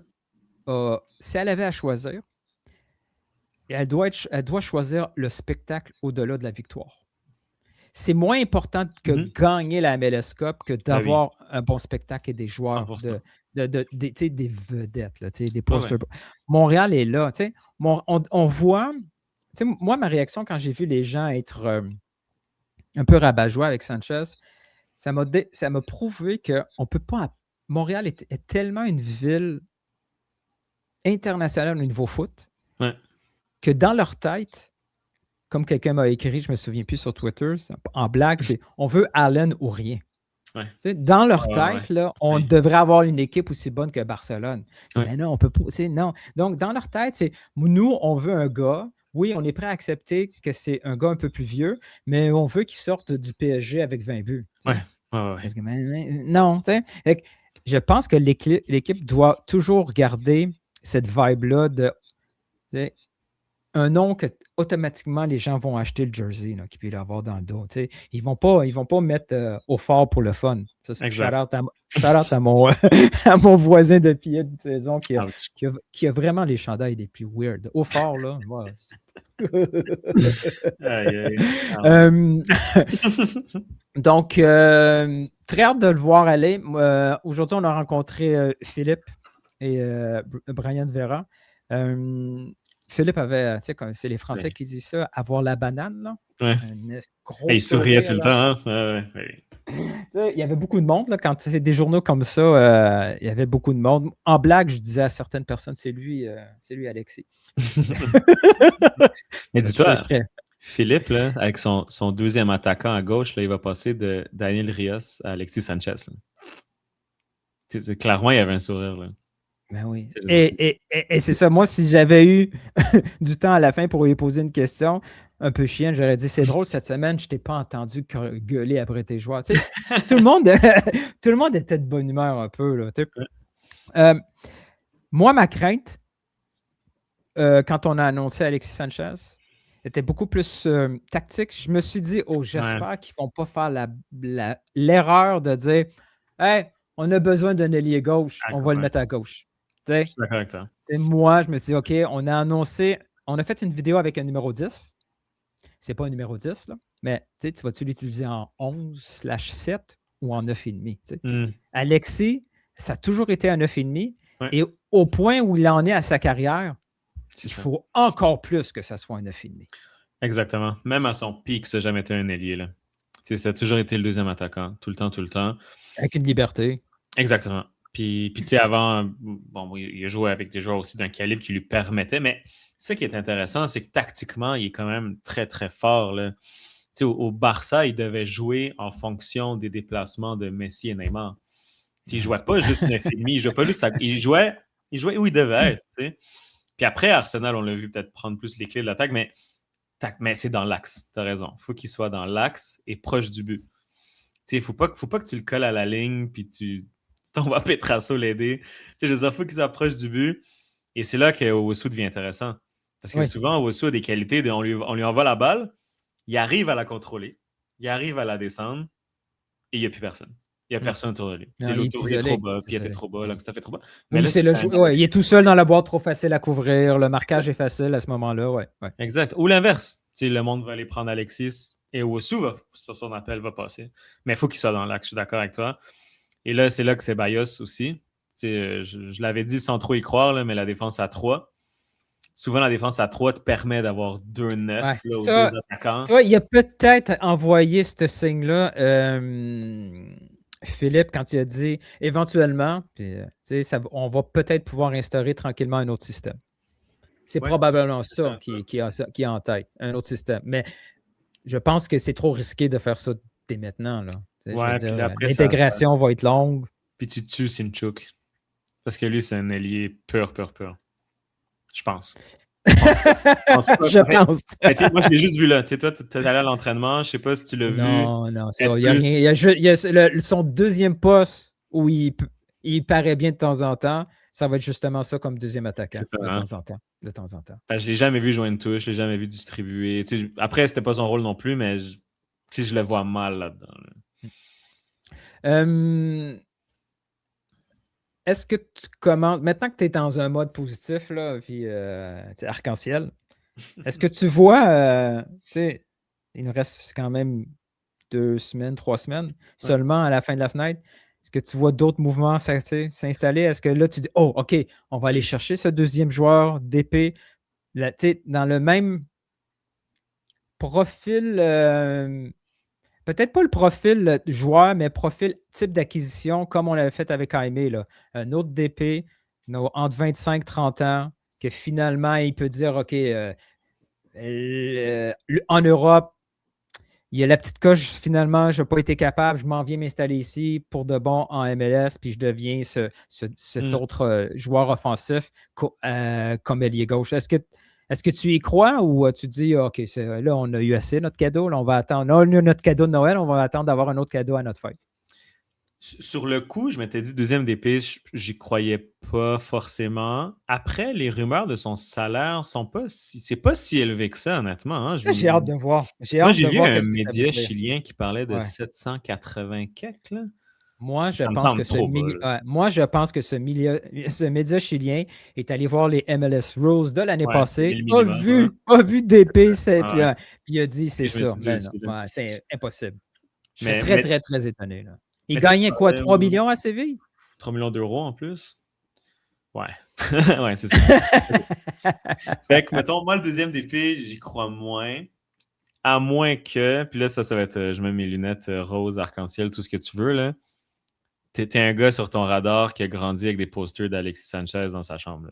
si elle avait à choisir, elle doit choisir le spectacle au-delà de la victoire. C'est moins important que gagner la MLS Cup que d'avoir un bon spectacle et des joueurs, des vedettes, là, des posters. Montréal est là. On voit... Moi, ma réaction quand j'ai vu les gens être un peu rabat-joie avec Sanchez, ça m'a prouvé qu'on ne peut pas... Montréal est tellement une ville internationale au niveau foot que dans leur tête, comme quelqu'un m'a écrit, je ne me souviens plus sur Twitter, en blague, c'est on veut Allen ou rien. Dans leur tête, là, on devrait avoir une équipe aussi bonne que Barcelone. Mais non, on peut pas. Non. Donc, dans leur tête, c'est nous, on veut un gars. Oui, on est prêt à accepter que c'est un gars un peu plus vieux, mais on veut qu'il sorte du PSG avec 20 buts. Non, je pense que l'équipe doit toujours garder cette vibe-là de un nom que automatiquement les gens vont acheter le jersey qu'ils peuvent l'avoir dans le dos. Ils ne vont pas mettre au fort pour le fun. Ça, c'est shout-out à mon, à mon voisin de pied de saison qui a vraiment les chandails les plus weird. Au fort, là. Voilà. Donc, très hâte de le voir aller. Aujourd'hui, on a rencontré Philippe et Brian Vera. Philippe avait, tu sais, c'est les Français qui disent ça, avoir la banane, là. Il souriait tout le temps, hein? Il y avait beaucoup de monde, là, quand c'est des journaux comme ça, il y avait beaucoup de monde. En blague, je disais à certaines personnes, c'est lui Alexis. Mais dis-toi, Philippe, là, avec son deuxième attaquant à gauche, là, il va passer de Daniel Rios à Alexis Sanchez. Clairement, il y avait un sourire, là. Ben oui. Et c'est ça. Moi, si j'avais eu du temps à la fin pour lui poser une question un peu chienne, j'aurais dit c'est drôle, cette semaine, je t'ai pas entendu gueuler après tes joueurs. Tu sais, tout le monde était de bonne humeur un peu. Là, moi, ma crainte, quand on a annoncé Alexis Sanchez, était beaucoup plus tactique. Je me suis dit, j'espère qu'ils ne vont pas faire l'erreur de dire hey, on a besoin d'un ailier gauche, on va le mettre à gauche. Je suis d'accord avec toi. Moi, je me suis dit, OK, on a annoncé, on a fait une vidéo avec un numéro 10. C'est pas un numéro 10, là, mais tu vas-tu l'utiliser en 11/7 ou en 9,5? Alexis, ça a toujours été un 9,5. Et au point où il en est à sa carrière, il faut encore plus que ça soit un 9,5. Exactement. Même à son pic, ça n'a jamais été un ailier. Là. Ça a toujours été le deuxième attaquant, tout le temps. Avec une liberté. Exactement. Puis tu sais, avant, il a joué avec des joueurs aussi d'un calibre qui lui permettait, mais ce qui est intéressant, c'est que tactiquement, il est quand même très, très fort. Là. Au Barça, il devait jouer en fonction des déplacements de Messi et Neymar. Il ne jouait pas juste 9,5, il jouait où il devait être. T'sais. Puis après, Arsenal, on l'a vu peut-être prendre plus les clés de l'attaque, mais c'est dans l'axe. Tu as raison. Il faut qu'il soit dans l'axe et proche du but. Il ne faut pas que tu le colles à la ligne puis tu tombes à Petrasso l'aider. Je veux dire, il faut qu'il s'approche du but. Et c'est là que Owusu devient intéressant. Parce que souvent, Owusu a des qualités. On lui envoie la balle, il arrive à la contrôler, il arrive à la descendre et il n'y a plus personne. Il n'y a personne autour de lui. Non, il est L'auto est trop isolé. bas, C'est puis il était isolé. trop bas, là, fait trop bas. Oui, là, c'est le quand même ouais, il est tout seul dans la boîte, trop facile à couvrir. Le marquage est facile à ce moment-là. Ouais. Exact. Ou l'inverse. Le monde va aller prendre Alexis et Owusu, sur son appel, va passer. Mais il faut qu'il soit dans l'axe. Je suis d'accord avec toi. Et là, c'est là que c'est Bios aussi. Je l'avais dit sans trop y croire, là, mais la défense à 3. Souvent, la défense à 3 te permet d'avoir 2-9 Ouais. là, ou Ça, 2 attaquants. tu vois, il a peut-être envoyé ce signe-là, Philippe, quand il a dit éventuellement, puis, on va peut-être pouvoir instaurer tranquillement un autre système. C'est Ouais, probablement c'est ça qui est en tête, un autre système. Mais je pense que c'est trop risqué de faire ça dès maintenant. Là. Je veux Ouais, puis dire, après, l'intégration va être longue. Puis tu tues Simchuk. Parce que lui, c'est un allié pur. Je pense. Je pense. Moi, je l'ai juste vu là. Toi, tu es allé à l'entraînement. Je sais pas si tu l'as vu. Non, il y a rien. Il y a son deuxième poste où il paraît bien de temps en temps. Ça va être justement ça comme deuxième attaquant C'est ça, de hein? temps en temps. De temps en temps. Je l'ai jamais vu jouer une touche. Je l'ai jamais vu distribuer. Après, c'était pas son rôle non plus, mais je le vois mal là-dedans. Là. Est-ce que tu commences, maintenant que tu es dans un mode positif, là, puis arc-en-ciel, est-ce que tu vois, il nous reste quand même 2 semaines, 3 semaines seulement à la fin de la fenêtre. Est-ce que tu vois d'autres mouvements s'installer? Est-ce que là, tu dis, oh, OK, on va aller chercher ce deuxième joueur d'épée dans le même profil, peut-être pas le profil joueur, mais profil type d'acquisition, comme on l'avait fait avec Jaime, là. Un autre DP entre 25 et 30 ans, que finalement, il peut dire, OK, en Europe, il y a la petite coche, finalement, je n'ai pas été capable, je m'en viens m'installer ici pour de bon en MLS, puis je deviens cet autre joueur offensif comme ailier gauche. Est-ce que tu y crois ou tu te dis, OK, là, on a eu assez notre cadeau, là, on va attendre. On a eu notre cadeau de Noël, on va attendre d'avoir un autre cadeau à notre fête? Sur le coup, je m'étais dit deuxième DP, j'y croyais pas forcément. Après, les rumeurs de son salaire c'est pas si élevé que ça, honnêtement. Hein. J'ai hâte de voir. Moi, j'ai vu un média chilien qui parlait de 780 quelques, là. Moi, je pense que ce média chilien est allé voir les MLS Rules de l'année passée, a vu DP, puis il a dit c'est ça. C'est impossible. Je serais très, très, très étonné. Là. Il gagnait quoi, 3 millions à Séville? 3 millions d'euros en plus? Ouais. Ouais, c'est ça. Fait que, mettons, moi, le deuxième DP, j'y crois moins. À moins que, puis là, ça va être, je mets mes lunettes rose, arc-en-ciel, tout ce que tu veux, là. T'es un gars sur ton radar qui a grandi avec des posters d'Alexis Sanchez dans sa chambre.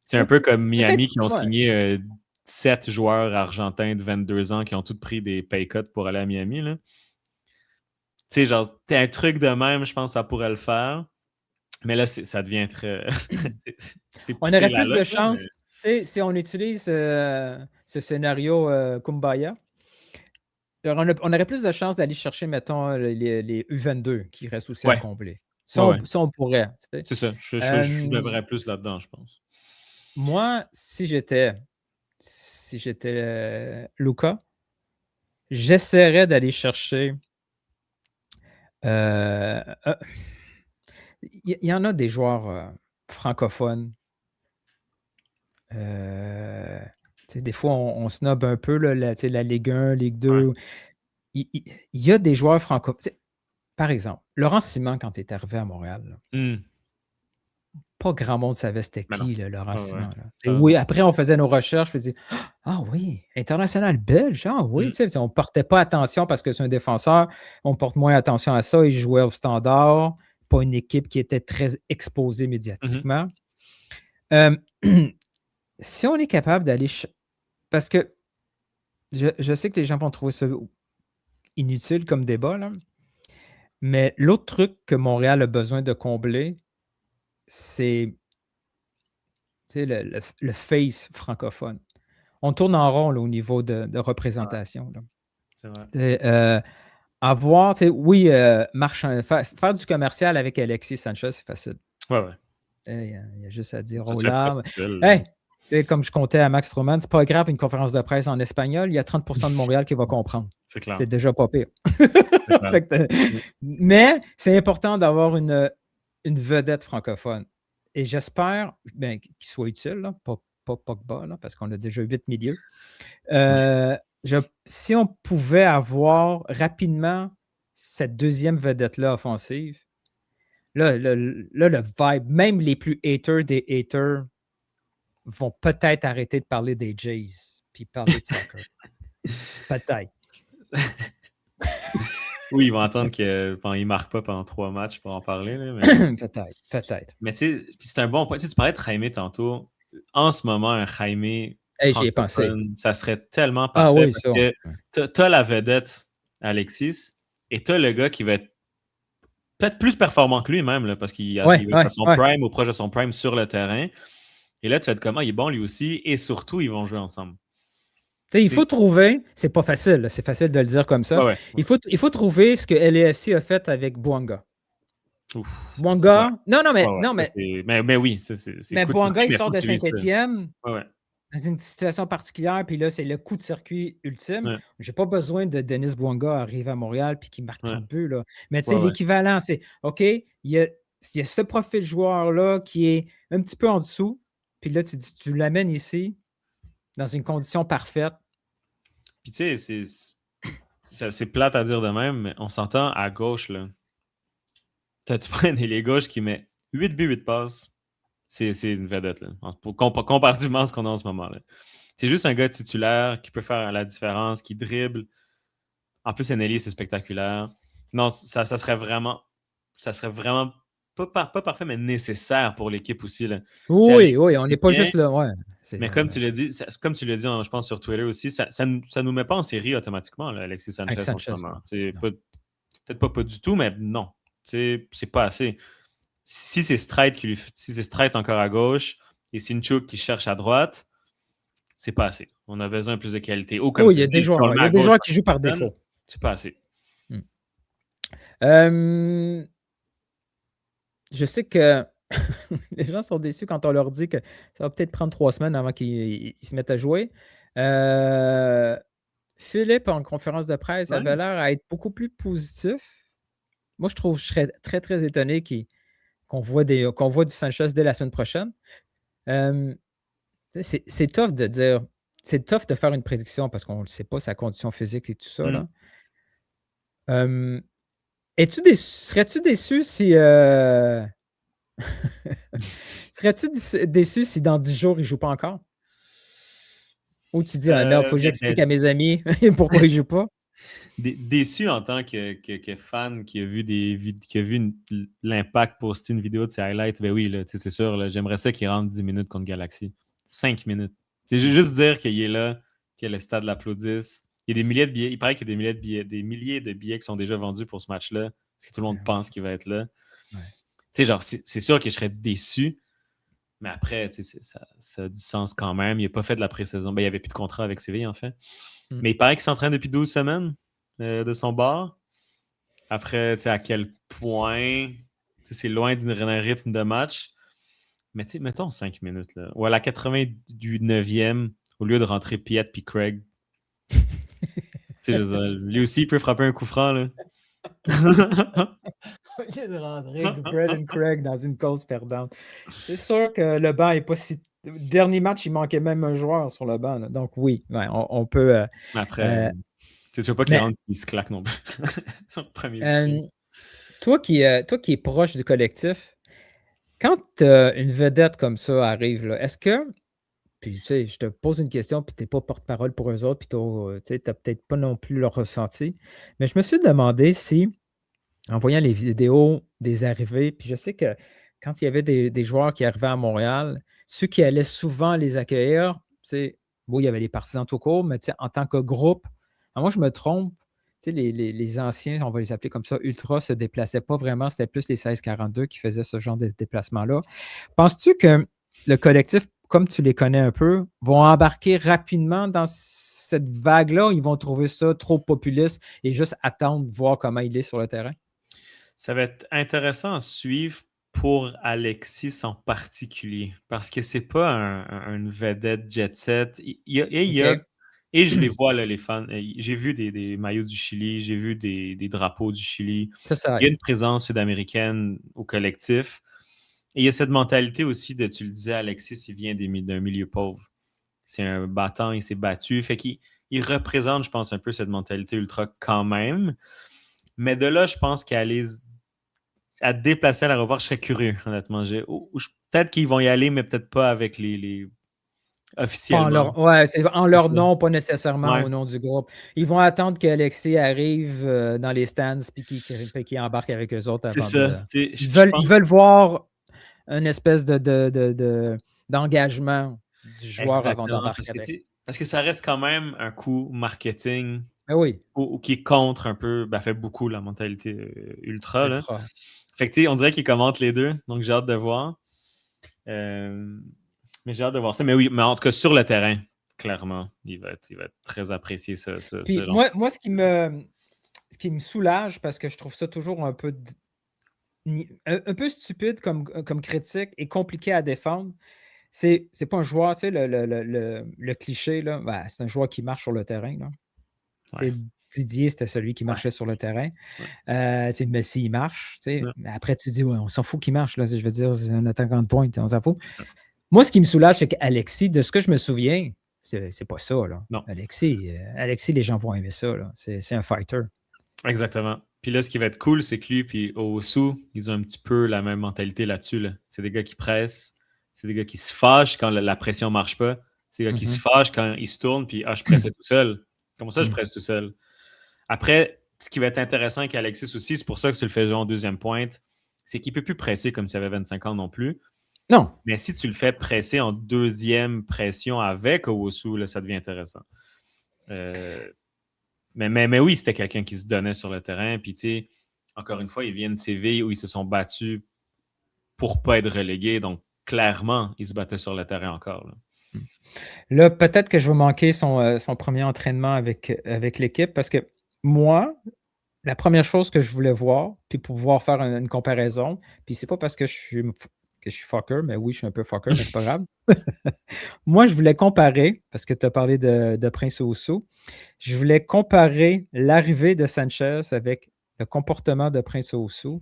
C'est un peu comme Miami qui ont signé 7 joueurs argentins de 22 ans qui ont tous pris des pay cuts pour aller à Miami. Tu sais, genre, t'es un truc de même, je pense que ça pourrait le faire. Mais là, ça devient très... on aurait plus de chance, si on utilise ce scénario Kumbaya, on aurait plus de chances d'aller chercher, mettons, les U22 qui restent aussi à combler. Ça, on pourrait. C'est ça. Je devrais plus là-dedans, je pense. Moi, si j'étais Luka, j'essaierais d'aller chercher... Il y en a des joueurs francophones. Des fois, on snob un peu la Ligue 1, Ligue 2. Ouais. Il y a des joueurs francophones. Par exemple, Laurent Simon, quand il est arrivé à Montréal, pas grand monde savait c'était qui, Laurent Simon. Oui, après, on faisait nos recherches. Je me dis, ah oui, international belge. Ah oui, on ne portait pas attention parce que c'est un défenseur. On porte moins attention à ça. Il jouait au Standard. Pas une équipe qui était très exposée médiatiquement. Si on est capable d'aller... Parce que je sais que les gens vont trouver ça inutile comme débat, là. Mais l'autre truc que Montréal a besoin de combler, c'est le face francophone. On tourne en rond là, au niveau de représentation. Là. C'est vrai. Avoir, faire du commercial avec Alexis Sanchez, c'est facile. Ouais. Il y a juste à dire, oh là, hey, sais, comme je comptais à Max Truman, c'est pas grave une conférence de presse en espagnol, il y a 30% de Montréal qui va comprendre. C'est clair. C'est déjà pas pire. clair. Fait que mais c'est important d'avoir une vedette francophone. Et j'espère qu'il soit utile, là, pas Pogba, là, parce qu'on a déjà 8 milieux. Si on pouvait avoir rapidement cette deuxième vedette-là offensive, là, le vibe, même les plus haters des haters vont peut-être arrêter de parler des Jays puis parler de soccer. Peut-être. Oui, ils vont attendre qu'il ne marque pas pendant 3 matchs pour en parler. Là, mais... peut-être. Mais tu sais, c'est un bon point. Tu parlais de Jaime tantôt. En ce moment, un Jaime j'y ai pensé. Ça serait tellement parfait. Oui, parce que t'as la vedette, Alexis, et t'as le gars qui va être peut-être plus performant que lui-même, là, parce qu'il va être à son prime ou proche de son prime sur le terrain. Et là, tu vas être comment? Il est bon lui aussi. Et surtout, ils vont jouer ensemble. Il faut trouver, c'est pas facile, c'est facile de le dire comme ça. Il faut trouver ce que LAFC a fait avec Bouanga. Bouanga, non, mais oui, mais Bouanga, il sort de Saint-Étienne dans une situation particulière, puis là, c'est le coup de circuit ultime. J'ai pas besoin de Denis Bouanga arriver à Montréal puis qu'il marque 30 buts, là. Mais tu sais, l'équivalent, c'est OK, il y a ce profil joueur-là qui est un petit peu en dessous, puis là, tu l'amènes ici dans une condition parfaite. Puis tu sais, c'est plate à dire de même, mais on s'entend à gauche, là. Tu prends un ailier gauche qui met 8 buts, 8 passes. C'est une vedette, là. Comparativement à ce qu'on a en ce moment, là. C'est juste un gars titulaire qui peut faire la différence, qui dribble. En plus, un ailier, c'est spectaculaire. Non, ça serait vraiment pas parfait, mais nécessaire pour l'équipe aussi, là. Oui, on n'est pas juste là. Ouais. Mais comme tu l'as dit, je pense sur Twitter aussi, ça nous met pas en série automatiquement, là, Alexis Sanchez en ce moment. Peut-être pas du tout, mais non. C'est pas assez. Si c'est Streit encore à gauche et Sinchuk qui cherche à droite, c'est pas assez. On a besoin de plus de qualité. Il y a des joueurs qui jouent par défaut. C'est pas assez. Je sais que les gens sont déçus quand on leur dit que ça va peut-être prendre 3 semaines avant qu'ils se mettent à jouer. Philippe, en conférence de presse, avait l'air à être beaucoup plus positif. Moi, je serais très, très étonné qu'on voit du Sanchez dès la semaine prochaine. C'est tough de dire. C'est tough de faire une prédiction parce qu'on ne sait pas sa condition physique et tout ça. Là. Serais-tu déçu si. Serais-tu déçu si dans 10 jours, il ne joue pas encore? Ou tu dis, merde, il faut que j'explique à mes amis pourquoi il ne joue pas? Déçu en tant que fan qui a vu l'impact poster une vidéo de ses highlights, ben oui, là, c'est sûr, là, j'aimerais ça qu'il rentre 10 minutes contre Galaxy. 5 minutes. C'est juste dire qu'il est là, que le stade l'applaudisse. Il y a des milliers de billets. Il paraît qu'il y a des milliers de billets qui sont déjà vendus pour ce match-là. Parce que tout le monde pense qu'il va être là. Genre, c'est sûr que je serais déçu. Mais après, ça a du sens quand même. Il n'a pas fait de la pré-saison. Ben, il n'y avait plus de contrat avec Séville, en fait. Mais il paraît qu'il s'entraîne depuis 12 semaines de son bar. Après, à quel point c'est loin d'un rythme de match. Mais mettons 5 minutes. Là. Ou à la 89e, au lieu de rentrer Piet puis Craig. Lui aussi, il peut frapper un coup franc. Là. Au lieu de rentrer Brad et Craig dans une cause perdante. C'est sûr que le banc n'est pas si. Dernier match, il manquait même un joueur sur le banc. Là. Donc oui, on peut. Après, tu veux pas qu'il rentre et il se claque non plus. Son premier toi qui es proche du collectif, quand une vedette comme ça arrive, là, est-ce que. Puis, tu sais, je te pose une question, puis tu n'es pas porte-parole pour eux autres, puis tu n'as peut-être pas non plus leur ressenti. Mais je me suis demandé si, en voyant les vidéos des arrivées, puis je sais que quand il y avait des joueurs qui arrivaient à Montréal, ceux qui allaient souvent les accueillir, il y avait les partisans tout court, mais en tant que groupe, moi, je me trompe, les anciens, on va les appeler comme ça, ultra, ne se déplaçaient pas vraiment, c'était plus les 16-42 qui faisaient ce genre de déplacement-là. Penses-tu que le collectif, comme tu les connais un peu, vont embarquer rapidement dans cette vague-là ou ils vont trouver ça trop populiste et juste attendre, voir comment il est sur le terrain? Ça va être intéressant à suivre pour Alexis en particulier, parce que c'est pas une vedette jet set. OK. Et je les vois, là, les fans. J'ai vu des maillots du Chili, j'ai vu des drapeaux du Chili. Ça Il y a aide. une présence sud-américaine au collectif. Et il y a cette mentalité aussi de, tu le disais, Alexis, il vient d'un milieu pauvre. C'est un battant, il s'est battu. Fait qu'il représente, je pense, un peu cette mentalité ultra quand même. Mais de là, je pense qu'aller à déplacer à l'aéroport, je serais curieux, honnêtement. Peut-être qu'ils vont y aller, mais peut-être pas avec les Pas en officiellement. leur, ouais, c'est en C'est leur ça. nom, pas nécessairement Ouais, au nom du groupe. Ils vont attendre qu'Alexis arrive dans les stands puis qu'il embarque avec eux autres c'est avant ça. de. Tu sais, Ils je veulent, pense ils veulent voir une espèce d'engagement du joueur avant exactement d'embarquer avec. parce que ça reste quand même un coup marketing Mais oui, ou qui est contre un peu, ben, fait beaucoup la mentalité ultra. Là. ultra. Fait que tu sais, on dirait qu'il commente les deux, donc j'ai hâte de voir. Euh, mais j'ai hâte de voir ça. Mais oui, mais en tout cas, sur le terrain, clairement, il va être très apprécié ce Puis genre. moi ce qui me soulage, parce que je trouve ça toujours un peu, un peu stupide comme critique et compliqué à défendre, c'est pas un joueur, tu sais, le cliché, là, ben, c'est un joueur qui marche sur le terrain. Là. Tu Ouais, sais, Didier, c'était celui qui ouais, marchait sur le terrain. ouais, Tu sais, Messi, il marche. Tu sais, ouais, mais après, tu dis, ouais, on s'en fout qu'il marche. Là, je veux dire, c'est un attaquant de pointe, on s'en fout. c'est ça. Moi, ce qui me soulage, c'est qu'Alexis, de ce que je me souviens, c'est pas ça. Là. Non, Alexis, les gens vont aimer ça. Là. C'est un fighter. exactement. Puis là, ce qui va être cool, c'est que lui puis Owusu, ils ont un petit peu la même mentalité là-dessus. Là. C'est des gars qui pressent, c'est des gars qui se fâchent quand la pression marche pas. C'est des gars qui se Mhm. fâchent quand ils se tournent, puis je pressais tout seul. Comment ça, je Mhm. presse tout seul? Après, ce qui va être intéressant avec Alexis aussi, c'est pour ça que tu le fais jouer en deuxième pointe, c'est qu'il ne peut plus presser comme s'il avait 25 ans non plus. Non. Mais si tu le fais presser en deuxième pression avec Owusu, là, ça devient intéressant. Mais oui, c'était quelqu'un qui se donnait sur le terrain. Puis, tu sais, encore une fois, ils viennent de Séville où ils se sont battus pour ne pas être relégués. Donc, clairement, ils se battaient sur le terrain encore. Là. Là, peut-être que je vais manquer son premier entraînement avec l'équipe parce que moi, la première chose que je voulais voir, puis pour pouvoir faire une comparaison, puis c'est pas parce que je suis fucker, mais oui, je suis un peu fucker, mais c'est pas grave. Moi, je voulais comparer, parce que tu as parlé de Prince Ousso, je voulais comparer l'arrivée de Sanchez avec le comportement de Prince Ousso,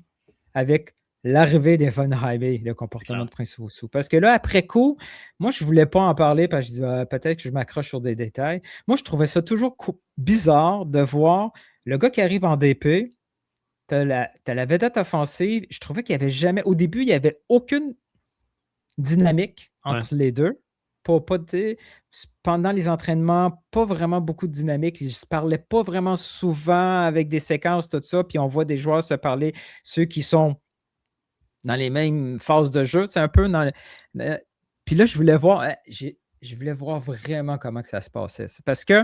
avec l'arrivée d'Evan Jaime, le C'est comportement clair. de Prince Ousso. Parce que là, après coup, moi, je ne voulais pas en parler parce que je dis peut-être que je m'accroche sur des détails. Moi, je trouvais ça toujours bizarre de voir le gars qui arrive en DP, t'as la vedette offensive. Je trouvais qu'il n'y avait jamais, au début, il n'y avait aucune dynamique Ouais. entre les deux. Pendant les entraînements, pas vraiment beaucoup de dynamique. Ils ne se parlaient pas vraiment souvent avec des séquences, tout ça. Puis on voit des joueurs se parler, ceux qui sont dans les mêmes phases de jeu. C'est un peu dans. Puis là, je voulais voir vraiment comment que ça se passait. C'est parce que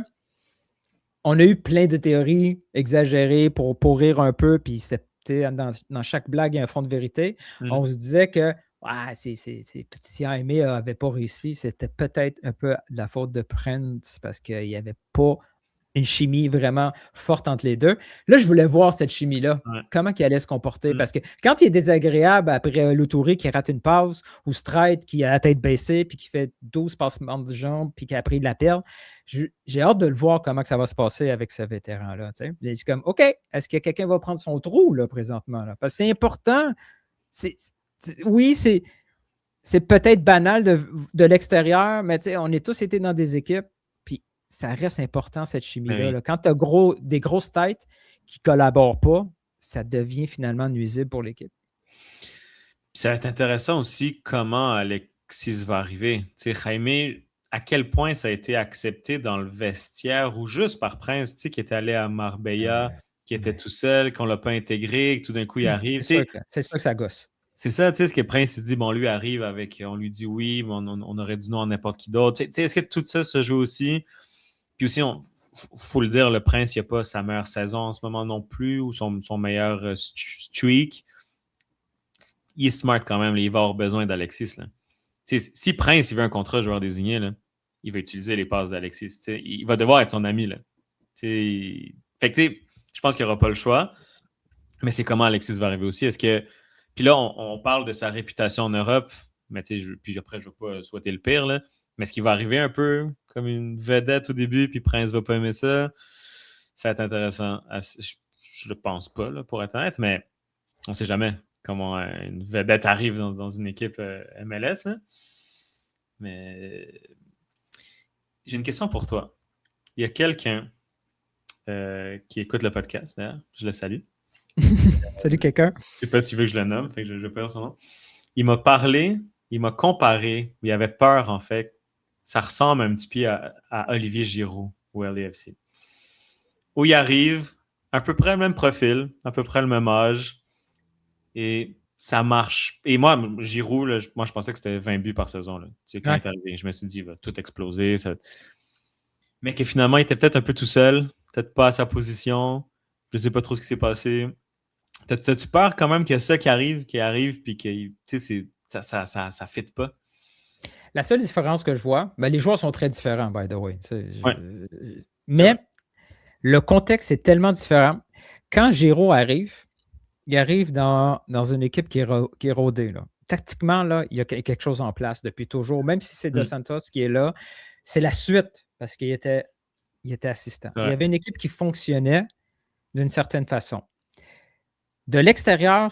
on a eu plein de théories exagérées pour rire un peu, puis c'était dans chaque blague, il y a un fond de vérité. On se disait que si Jaime n'avait pas réussi, c'était peut-être un peu de la faute de Prince parce qu'il n'y avait pas une chimie vraiment forte entre les deux. Là, je voulais voir cette chimie-là. Ouais. Comment il allait se comporter? Mm. Parce que quand il est désagréable après Loutouré qui rate une passe ou Stride qui a la tête baissée puis qui fait 12 passements de jambes puis qui a pris de la perle, j'ai hâte de le voir comment que ça va se passer avec ce vétéran-là. C'est comme, OK, est-ce que quelqu'un va prendre son trou là, présentement? Là? Parce que c'est important. Oui, c'est peut-être banal de l'extérieur, mais on est tous été dans des équipes ça reste important, cette chimie-là. Oui. Quand tu as des grosses têtes qui ne collaborent pas, ça devient finalement nuisible pour l'équipe. Ça va être intéressant aussi comment Alexis va arriver. Tu sais, Jaime, à quel point ça a été accepté dans le vestiaire ou juste par Prince, tu sais, qui est allé à Marbella, qui était tout seul, qu'on ne l'a pas intégré, que tout d'un coup il arrive. C'est sûr que ça gosse. C'est ça, tu sais, ce que Prince il dit, bon, lui arrive avec, on lui dit oui, mais on aurait dit non à n'importe qui d'autre. Tu sais, est-ce que tout ça se joue aussi? Puis aussi, faut le dire, le Prince, il n'a pas sa meilleure saison en ce moment non plus, ou son meilleur streak. Il est smart quand même, là, il va avoir besoin d'Alexis. Là. Si Prince il veut un contrat joueur désigné, là, il va utiliser les passes d'Alexis. Il va devoir être son ami. Là. Fait que, je pense qu'il n'y aura pas le choix, mais c'est comment Alexis va arriver aussi. Est-ce que Puis là, on parle de sa réputation en Europe, mais tu sais, puis après, je ne veux pas souhaiter le pire, là. Mais est-ce qu'il va arriver un peu comme une vedette au début, puis Prince va pas aimer ça? Ça va être intéressant. Je ne pense pas, là, pour être honnête, mais on ne sait jamais comment une vedette arrive dans une équipe MLS. Là. Mais j'ai une question pour toi. Il y a quelqu'un qui écoute le podcast, d'ailleurs. Je le salue. Salut quelqu'un. Je ne sais pas s'il veut que je le nomme, fait que je vais pas dire son nom. Il m'a parlé, il m'a comparé, il avait peur, en fait. Ça ressemble un petit peu à Olivier Giroud au LAFC. Où il arrive, à peu près le même profil, à peu près le même âge, et ça marche. Et moi, Giroud, là, je pensais que c'était 20 buts par saison. Là. Tu sais, quand il est arrivé, je me suis dit, il va tout exploser. Ça... Mais que finalement, il était peut-être un peu tout seul, peut-être pas à sa position. Je ne sais pas trop ce qui s'est passé. T'as-tu peur quand même qu'il y a ça qui arrive, puis que ça ne fit pas? La seule différence que je vois, les joueurs sont très différents, by the way. Ouais. Mais le contexte est tellement différent. Quand Giroud arrive, il arrive dans une équipe qui est rodée. Là. Tactiquement, là, il y a quelque chose en place depuis toujours. Même si c'est Dos Santos qui est là, c'est la suite parce qu'il était assistant. Il y avait une équipe qui fonctionnait d'une certaine façon. De l'extérieur,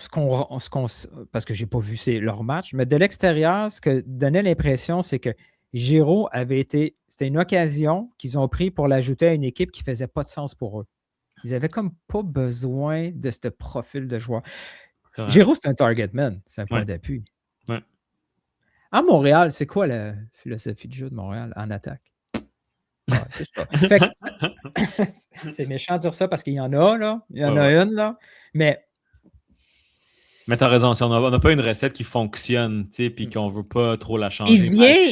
parce que je n'ai pas vu leur match, mais de l'extérieur, ce que donnait l'impression, c'est que Giroud c'était une occasion qu'ils ont pris pour l'ajouter à une équipe qui ne faisait pas de sens pour eux. Ils n'avaient comme pas besoin de ce profil de joueur. Giroud, c'est un target man, c'est un point d'appui. Ouais. À Montréal, c'est quoi la philosophie de jeu de Montréal en attaque? C'est ça. Fait que, c'est méchant de dire ça parce qu'il y en a, là. Il y en a une, là. Mais tu as raison, si on n'a pas une recette qui fonctionne, puis qu'on ne veut pas trop la changer.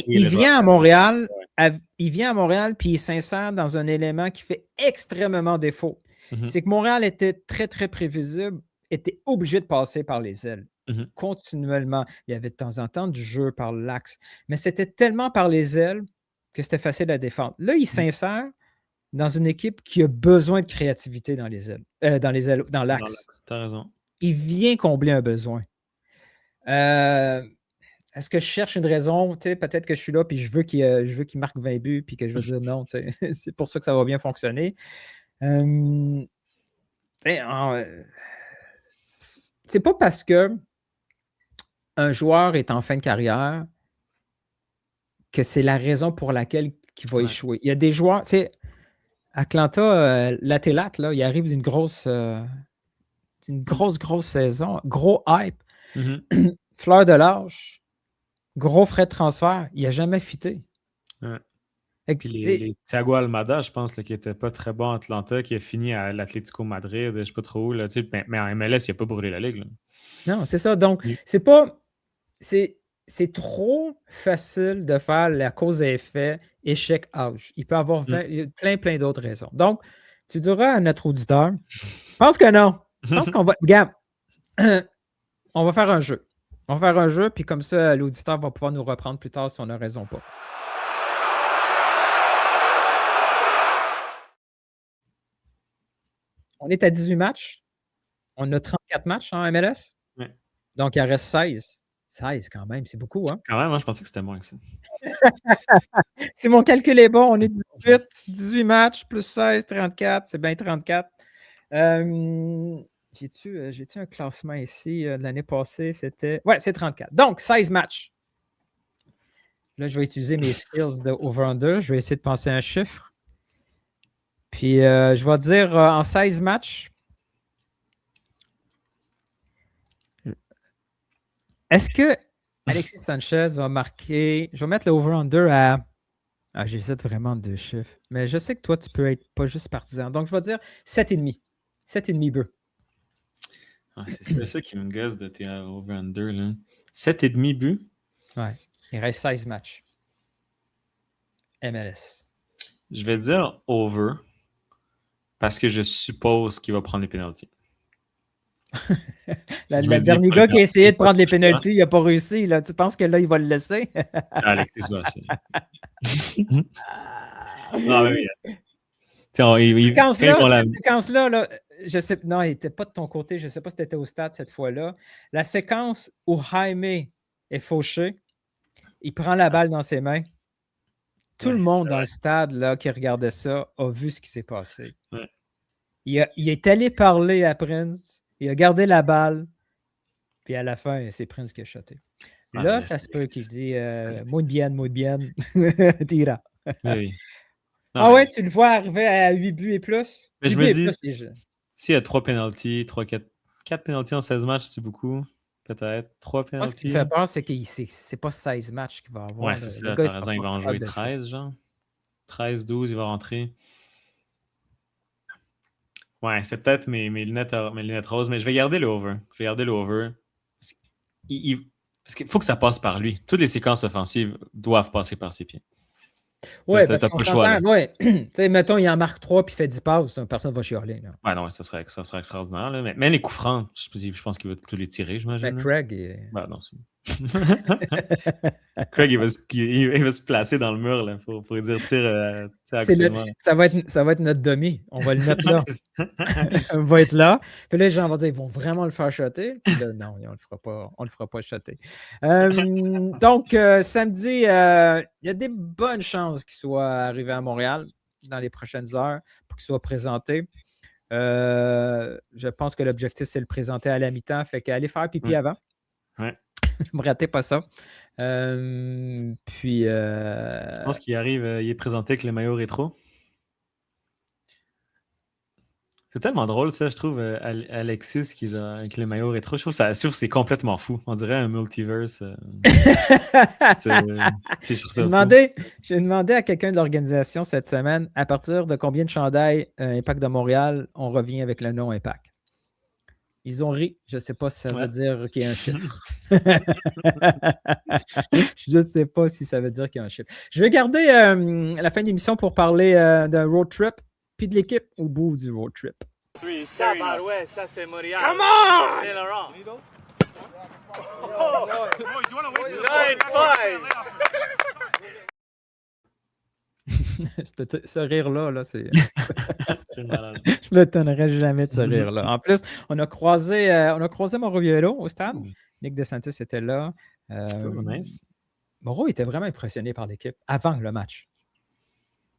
Il vient à Montréal, puis il s'insère dans un élément qui fait extrêmement défaut. C'est que Montréal était très, très prévisible, était obligé de passer par les ailes. Continuellement. Il y avait de temps en temps du jeu par l'axe, mais c'était tellement par les ailes que c'était facile à défendre. Là, il s'insère dans une équipe qui a besoin de créativité dans les ailes, dans l'axe. Tu as raison. Il vient combler un besoin. Est-ce que je cherche une raison? Peut-être que je suis là puis je veux qu'il marque 20 buts puis que je veux dire non. C'est pour ça que ça va bien fonctionner. C'est pas parce que un joueur est en fin de carrière que c'est la raison pour laquelle il va échouer. Il y a des joueurs, Atlanta, l'Atélate, là, il arrive d'une grosse saison, gros hype, fleur de l'âge, gros frais de transfert, il n'a jamais fité. Les Thiago Almada, je pense, là, qui n'était pas très bon à Atlanta, qui a fini à l'Atlético Madrid, je ne sais pas trop où, là, mais en MLS, il n'a pas brûlé la ligue. Là. Non, c'est ça. Donc, c'est pas... C'est trop facile de faire la cause et effet échec-âge. Il peut y avoir plein d'autres raisons. Donc, tu diras à notre auditeur, je pense que non. Je pense qu'on va... Regarde, on va faire un jeu. On va faire un jeu, puis comme ça, l'auditeur va pouvoir nous reprendre plus tard si on a raison ou pas. On est à 18 matchs. On a 34 matchs en MLS. Ouais. Donc, il en reste 16. 16 quand même, c'est beaucoup. Hein? Quand même, je pensais que c'était moins que ça. Si mon calcul est bon, on est 18 matchs, plus 16, 34. C'est bien 34. J'ai-tu un classement ici? L'année passée, c'était... Ouais, c'est 34. Donc, 16 matchs. Là, je vais utiliser mes skills de over-under. Je vais essayer de penser à un chiffre. Puis, je vais dire en 16 matchs... Est-ce que Alexis Sanchez va marquer... Je vais mettre le over-under à... j'hésite vraiment de chiffres. Mais je sais que toi, tu peux être pas juste partisan. Donc, je vais dire 7,5. 7,5 buts. C'est ça qui me gosse de tes over-under. 7,5 buts? Ouais. Il reste 16 matchs. MLS. Je vais dire over parce que je suppose qu'il va prendre les pénaltys. Le dernier gars qui a essayé de prendre les pénaltys, il n'a pas réussi. Là. Tu penses que là, il va le laisser? Alexis va. Non, mais oui. Cette séquence-là, je sais, non, il n'était pas de ton côté. Je ne sais pas si tu étais au stade cette fois-là. La séquence où Jaime est fauché, il prend la balle dans ses mains. Tout le monde dans le stade là, qui regardait ça a vu ce qui s'est passé. Ouais. Il est allé parler à Prince. Il a gardé la balle. Puis à la fin, c'est Prince qui a shoté. Là, ça se peut qu'il dit muy bien, tira. Oui. Non, Ah mais- ouais, tu le vois arriver à 8 buts et plus? Mais je 8 me buts et dis- plus, déjà. S'il y a 3 penalties, 4 penalties en 16 matchs, c'est beaucoup. Peut-être. 3 Moi, ce qui me penalties. fait peur, c'est que c'est pas 16 matchs qu'il va avoir. Ouais, c'est Le ça. gars, T'as raison, il va en jouer de 13, genre. 13, 12, il va rentrer. Ouais, c'est peut-être mes lunettes roses, mais je vais garder le over. Je vais garder le over. Parce qu'il faut que ça passe par lui. Toutes les séquences offensives doivent passer par ses pieds. Ouais, T'as parce pas qu'on le choix, là. s'entend, ouais. Tu sais, mettons, il en marque 3 puis il fait 10 passes, personne ne va chialer. Là. Ouais, non, ouais, ça serait extraordinaire. Là. Mais même les coups francs, je pense qu'il va tous les tirer, j'imagine. Ben, là. Craig, il- Ben, non, c'est... Craig, il va se placer dans le mur là, pour lui dire tire à c'est côté de notre- moi. ça va être notre demi. On va le mettre là. C'est ça. On va être là. Puis là, les gens vont dire, ils vont vraiment le faire shotter. Puis là, non, on le fera pas shotter. Donc, samedi, il y a des bonnes chances qu'il soit arrivé à Montréal dans les prochaines heures pour qu'il soit présenté. Je pense que l'objectif, c'est le présenter à la mi-temps. Fait qu'aller faire pipi avant. Ouais. Ne me ratez pas ça. Puis. Je pense qu'il arrive, il est présenté avec le maillot rétro. C'est tellement drôle, ça, je trouve, Alexis qui genre, avec le maillot rétro. Je trouve ça, c'est complètement fou. On dirait un multiverse. Je trouve ça fou. J'ai demandé à quelqu'un de l'organisation cette semaine à partir de combien de chandails Impact de Montréal on revient avec le nom Impact. Ils ont ri. Je ne sais pas si ça veut dire qu'il y a un chiffre. Je ne sais pas si ça veut dire qu'il y a un chiffre. Je vais garder la fin d'émission pour parler d'un road trip puis de l'équipe au bout du road trip. Ça, c'est Montréal. Come on! C'est Laurent. Ce rire-là, c'est... C'est malade. Je ne m'étonnerais jamais de ce rire-là. En plus, on a croisé Mauro Violo au stade. Nick DeSantis était là. Nice. Mauro était vraiment impressionné par l'équipe avant le match.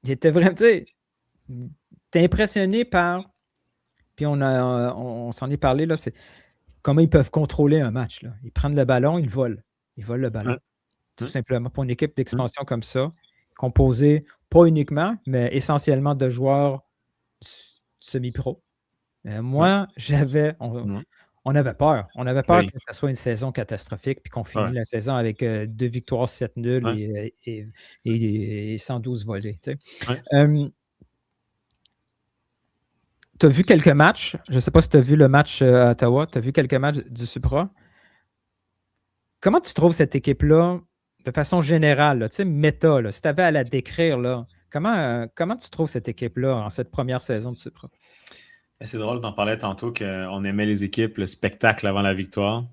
Il était vraiment, tu sais, t'es impressionné par, puis on s'en est parlé, là, c'est comment ils peuvent contrôler un match. Là. Ils prennent le ballon, ils volent. Ils volent le ballon. Tout simplement. Pour une équipe d'expansion comme ça, composée pas uniquement, mais essentiellement de joueurs semi-pro. Moi, on avait peur. On avait peur que ce soit une saison catastrophique puis qu'on finisse la saison avec 2 victoires, 7 nuls et 112 volés. Tu as vu quelques matchs. Je ne sais pas si tu as vu le match à Ottawa. Tu as vu quelques matchs du Supra. Comment tu trouves cette équipe-là de façon générale, là, méta, là, si tu avais à la décrire, là, comment tu trouves cette équipe-là en cette première saison de Supra? C'est drôle, t'en parlais tantôt qu'on aimait les équipes, le spectacle avant la victoire.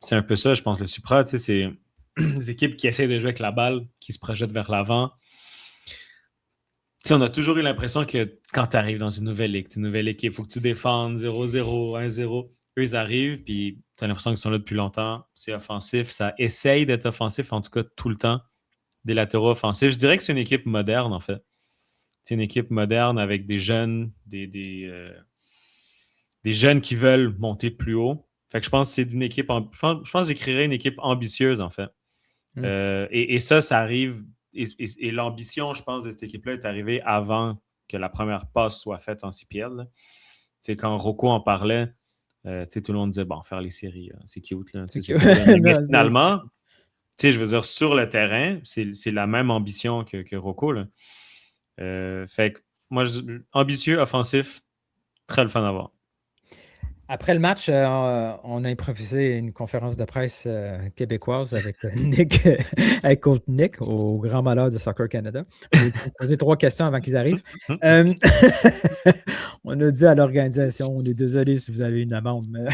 C'est un peu ça, je pense, le Supra, c'est des équipes qui essaient de jouer avec la balle, qui se projettent vers l'avant. On a toujours eu l'impression que quand tu arrives dans une nouvelle ligue, une nouvelle équipe, il faut que tu défendes 0-0, 1-0. Eux, ils arrivent, puis tu as l'impression qu'ils sont là depuis longtemps. C'est offensif, ça essaye d'être offensif, en tout cas tout le temps. Des latéraux offensifs. Je dirais que c'est une équipe moderne, en fait. C'est une équipe moderne avec des jeunes, des jeunes qui veulent monter plus haut. Fait que je pense que c'est une équipe. Je pense que j'écrirais une équipe ambitieuse, en fait. Et ça arrive. Et l'ambition, je pense, de cette équipe-là est arrivée avant que la première passe soit faite en CPL. Quand Rocco en parlait, tout le monde disait bon, faire les séries, c'est cute. Là, mais finalement, je veux dire, sur le terrain, c'est la même ambition que Rocco. Là. Fait que moi, ambitieux, offensif, très le fun à voir. Après le match, on a improvisé une conférence de presse québécoise avec coach Nick, au grand malheur de Soccer Canada. On a posé 3 questions avant qu'ils arrivent. On a dit à l'organisation, on est désolé si vous avez une amende. Mais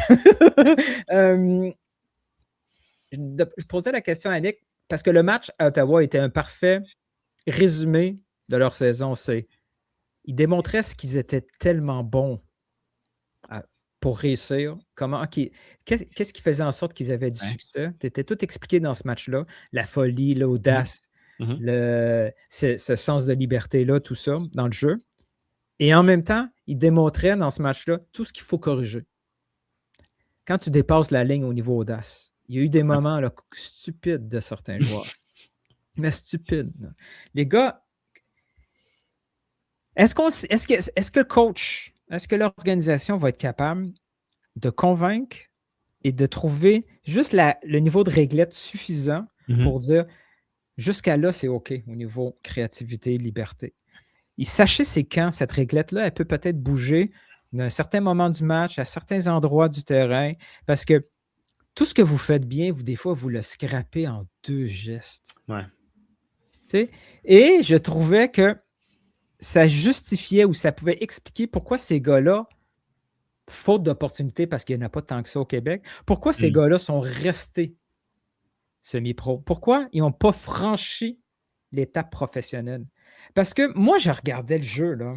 je posais la question à Nick parce que le match à Ottawa était un parfait résumé de leur saison. Ils démontraient ce qu'ils étaient tellement bons pour réussir? Qu'est-ce qui faisait en sorte qu'ils avaient du Ouais. succès? Tu étais tout expliqué dans ce match-là. La folie, l'audace, Mhm. ce sens de liberté-là, tout ça, dans le jeu. Et en même temps, ils démontraient dans ce match-là tout ce qu'il faut corriger. Quand tu dépasses la ligne au niveau audace, il y a eu des moments là, stupides de certains joueurs. Mais stupides. Là. Les gars, est-ce que le coach, est-ce que l'organisation va être capable de convaincre et de trouver juste le niveau de réglette suffisant Mhm. pour dire jusqu'à là, c'est OK au niveau créativité, liberté. Et sachez c'est quand cette réglette-là, elle peut peut-être bouger d'un certain moment du match, à certains endroits du terrain, parce que tout ce que vous faites bien, des fois, vous le scrapez en 2 gestes. Ouais. Tu sais? Et je trouvais que ça justifiait ou ça pouvait expliquer pourquoi ces gars-là, faute d'opportunité, parce qu'il n'y en a pas tant que ça au Québec, pourquoi ces gars-là sont restés semi-pro? Pourquoi ils n'ont pas franchi l'étape professionnelle? Parce que moi, je regardais le jeu, là.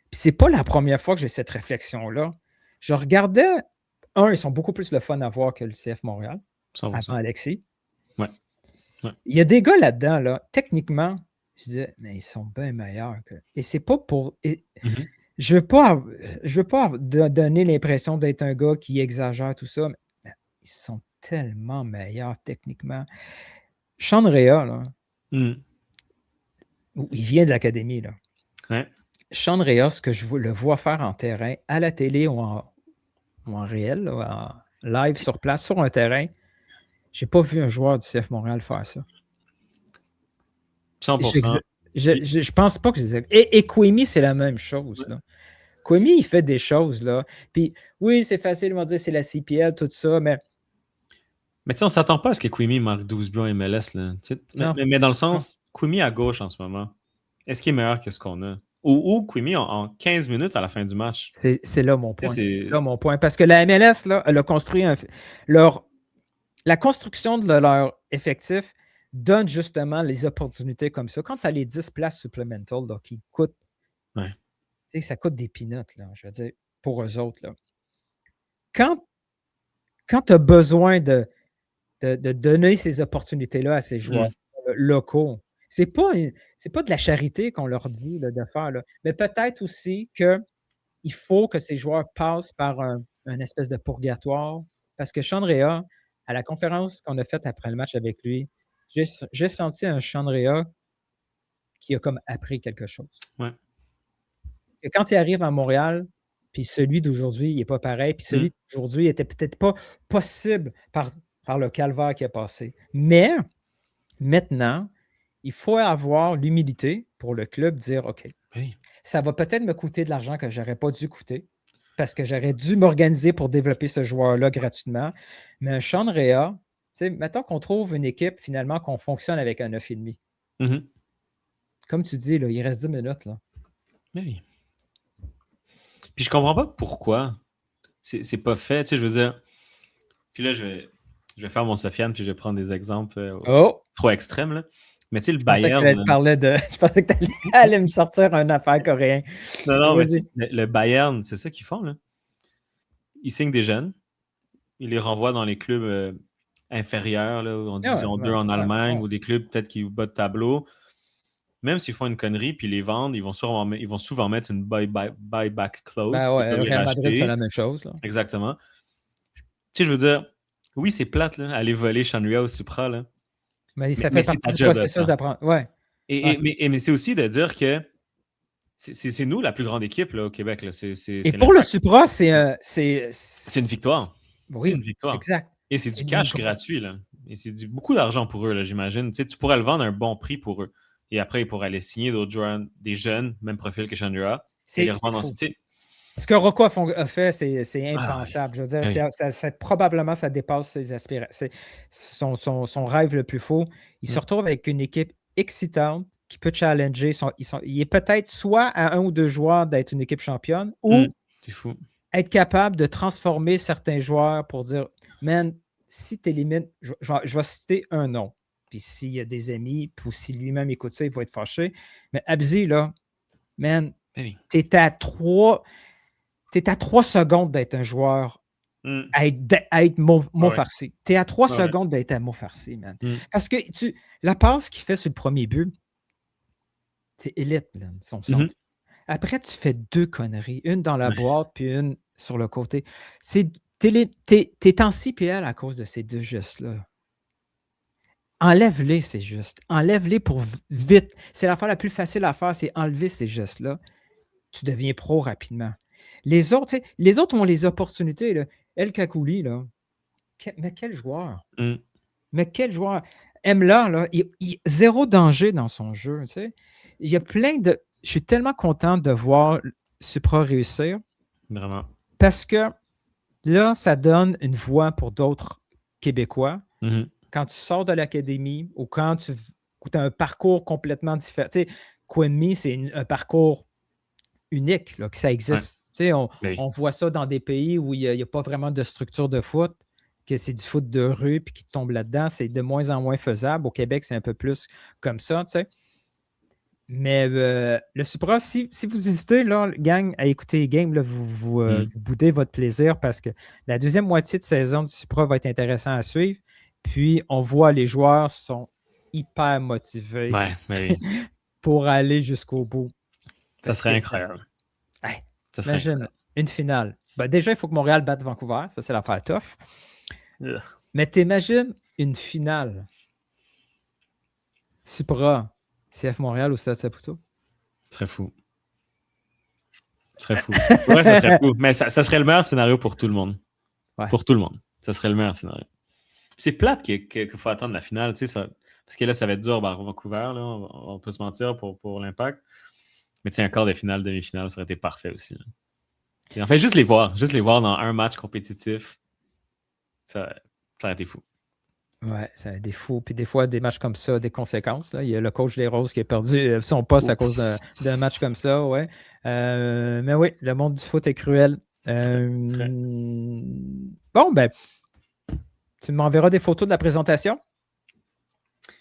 Puis c'est pas la première fois que j'ai cette réflexion-là. Je regardais, ils sont beaucoup plus le fun à voir que le CF Montréal, 100%. avant Alexis. Ouais. Ouais. Il y a des gars là-dedans, là, techniquement, je disais, mais ils sont bien meilleurs. Et c'est pas pour. Mhm. Je veux pas donner l'impression d'être un gars qui exagère tout ça, mais ils sont tellement meilleurs techniquement. Sean Rea, là, Mhm. il vient de l'académie, là. Ouais. Sean Rea, ce que je le vois faire en terrain, à la télé ou en réel, là, en live sur place, sur un terrain, j'ai pas vu un joueur du CF Montréal faire ça. 100%. Je pense pas que c'est. Et Kwemi, c'est la même chose. Là. Kwemi, il fait des choses. Là. Puis oui, c'est facile de me dire c'est la CPL, tout ça, mais. Mais tu sais, on s'attend pas à ce que Kwemi marque 12 buts en MLS. Là. Mais dans le sens, Kwemi à gauche en ce moment, est-ce qu'il est meilleur que ce qu'on a? Ou Kwemi en 15 minutes à la fin du match? C'est là mon point. C'est là mon point. Parce que la MLS, là, elle a construit la construction de leur effectif donne justement les opportunités comme ça. Quand tu as les 10 places supplémentaires qui coûtent, ça coûte des peanuts, là, je veux dire, pour eux autres. Là. Quand tu as besoin de donner ces opportunités-là à ces joueurs locaux, c'est pas de la charité qu'on leur dit là, de faire, là, mais peut-être aussi qu'il faut que ces joueurs passent par un espèce de purgatoire. Parce que Sean Rea, à la conférence qu'on a faite après le match avec lui, j'ai senti un Sean Rea qui a comme appris quelque chose. Ouais. Et quand il arrive à Montréal, puis celui d'aujourd'hui, il n'est pas pareil, puis celui d'aujourd'hui n'était peut-être pas possible par le calvaire qui a passé. Mais maintenant, il faut avoir l'humilité pour le club de dire OK, ça va peut-être me coûter de l'argent que je n'aurais pas dû coûter parce que j'aurais dû m'organiser pour développer ce joueur-là gratuitement. Mais un Sean Rea, mettons qu'on trouve une équipe finalement qu'on fonctionne avec un 9,5. Mm-hmm. Comme tu dis, là, il reste 10 minutes. Là. Oui. Puis je comprends pas pourquoi c'est pas fait. Tu sais, je veux dire. Puis là, je vais faire mon Sofiane, puis je vais prendre des exemples trop extrêmes. Là. Mais tu sais, le Bayern. Je pensais que tu allais me sortir une affaire coréen. Non, mais le Bayern, c'est ça qu'ils font. Là. Ils signent des jeunes, ils les renvoient dans les clubs inférieurs, là, en division 2 en Allemagne, ou des clubs peut-être qui bas de tableau. Même s'ils font une connerie puis les vendent, ils vont souvent mettre une buyback clause. Le Real Madrid fait la même chose. Là. Exactement. Tu sais, je veux dire, oui, c'est plate, là, aller voler Sean Rea au Supra. Là. Mais ça fait partie du processus d'apprendre. Ouais. Mais c'est aussi de dire que c'est nous la plus grande équipe là, au Québec. Là. Et pour le Supra, c'est une victoire. Oui, c'est une victoire. Exact. Et c'est du cash gratuit. Là. Et c'est beaucoup d'argent pour eux, là, j'imagine. Tu sais, tu pourrais le vendre à un bon prix pour eux. Et après, ils pourraient aller signer d'autres joueurs, des jeunes, même profil que Sean Rea. Et les revendre en City. Ce que Rocco a fait, c'est impensable. Je veux dire, probablement, ça dépasse ses aspirations. Son rêve le plus fou. Il se retrouve avec une équipe excitante qui peut challenger. Il est peut-être soit à 1 ou 2 joueurs d'être une équipe championne ou c'est fou. Être capable de transformer certains joueurs pour dire, man, si tu élimines, je vais citer un nom. Puis s'il y a des amis, puis si lui-même écoute ça, il va être fâché. Mais Abzi, là, man, t'es Tu es à 3 secondes d'être un joueur Mm. à être mot Ouais. farci. Tu es à 3 Ouais. secondes d'être un mot farci, man. Mm. Parce que la passe qu'il fait sur le premier but, c'est élite, man, son centre. Mhm. Après, tu fais 2 conneries. Une dans la Ouais. boîte, puis une sur le côté. T'es en CPL à cause de ces 2 gestes-là. Enlève-les, ces gestes. Enlève-les pour vite. C'est l'affaire la plus facile à faire, c'est enlever ces gestes-là. Tu deviens pro rapidement. Les autres, tu sais, les autres ont les opportunités. Là. El Kakouli, là. Mais quel joueur? Mm. Mais quel joueur? Emla, là, zéro danger dans son jeu. Tu sais. Il y a plein de. Je suis tellement content de voir Supra réussir Vraiment. parce que là, ça donne une voix pour d'autres Québécois. Mhm. Quand tu sors de l'académie ou quand tu as un parcours complètement différent. Tu sais, Quenmi, c'est un parcours unique, là, que ça existe. Tu sais, Oui. on voit ça dans des pays où il n'y a pas vraiment de structure de foot, que c'est du foot de rue puis qui tombe là-dedans. C'est de moins en moins faisable. Au Québec, c'est un peu plus comme ça, tu sais. Mais le Supra, si vous hésitez, là, gang, à écouter les games, là, vous boudez votre plaisir parce que la deuxième moitié de saison du Supra va être intéressant à suivre. Puis, on voit les joueurs sont hyper motivés Ouais, mais pour aller jusqu'au bout. ça serait incroyable. Hey, Ça serait imagine incroyable. une finale. Ben, déjà, il faut que Montréal batte Vancouver. Ça, c'est l'affaire tough. Ugh. Mais t'imagines une finale. Supra, CF Montréal ou Stade Saputo? Ce serait fou. Ce serait fou. Ouais, ça serait fou. Mais ça serait le meilleur scénario pour tout le monde. Ouais. Pour tout le monde. Ça serait le meilleur scénario. C'est plate qu'il faut attendre la finale, tu sais, ça, parce que là, ça va être dur à Vancouver, là, on peut se mentir pour l'impact. Mais tu sais, un quart de finale, demi-finale, ça aurait été parfait aussi. Là. Et en fait, juste les voir dans un match compétitif, ça aurait été fou. Ouais, ça a des fous. Puis des fois, des matchs comme ça, des conséquences. Là. Il y a le coach des Roses qui a perdu son poste à cause d'un match comme ça. Ouais. Mais oui, le monde du foot est cruel. Bon, ben, tu m'enverras des photos de la présentation?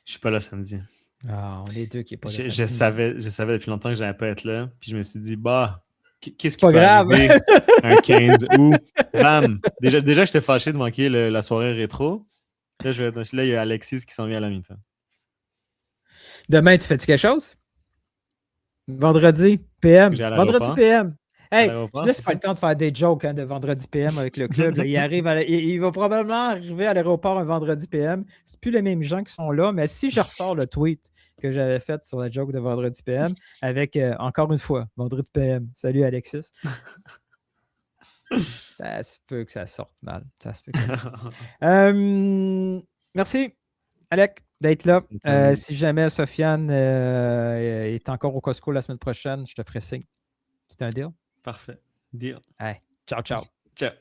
Je suis pas là samedi. Ah, on est deux qui n'est pas là samedi. Je savais depuis longtemps que je n'allais pas être là. Puis je me suis dit, qu'est-ce qui pas peut grave. arriver un 15 août? Bam! Déjà j'étais fâché de manquer la soirée rétro. Là, il y a Alexis qui s'en vient à la mi-temps. Demain, tu fais-tu quelque chose? Vendredi PM. J'ai à Vendredi l'aéroport. PM. Hey, l'aéroport, je laisse c'est pas ça? le temps de faire des jokes de vendredi PM avec le club. Là. Il va probablement arriver à l'aéroport un vendredi PM. C'est plus les mêmes gens qui sont là, mais si je ressors le tweet que j'avais fait sur la joke de vendredi PM avec, encore une fois, vendredi PM. Salut Alexis. Ça se peut que ça sorte mal. Ça se peut que ça sorte. Merci, Alec, d'être là. Si jamais Sofiane est encore au Costco la semaine prochaine, je te ferai signe. C'est un deal? Parfait. Deal. Hey, ciao, ciao. Ciao.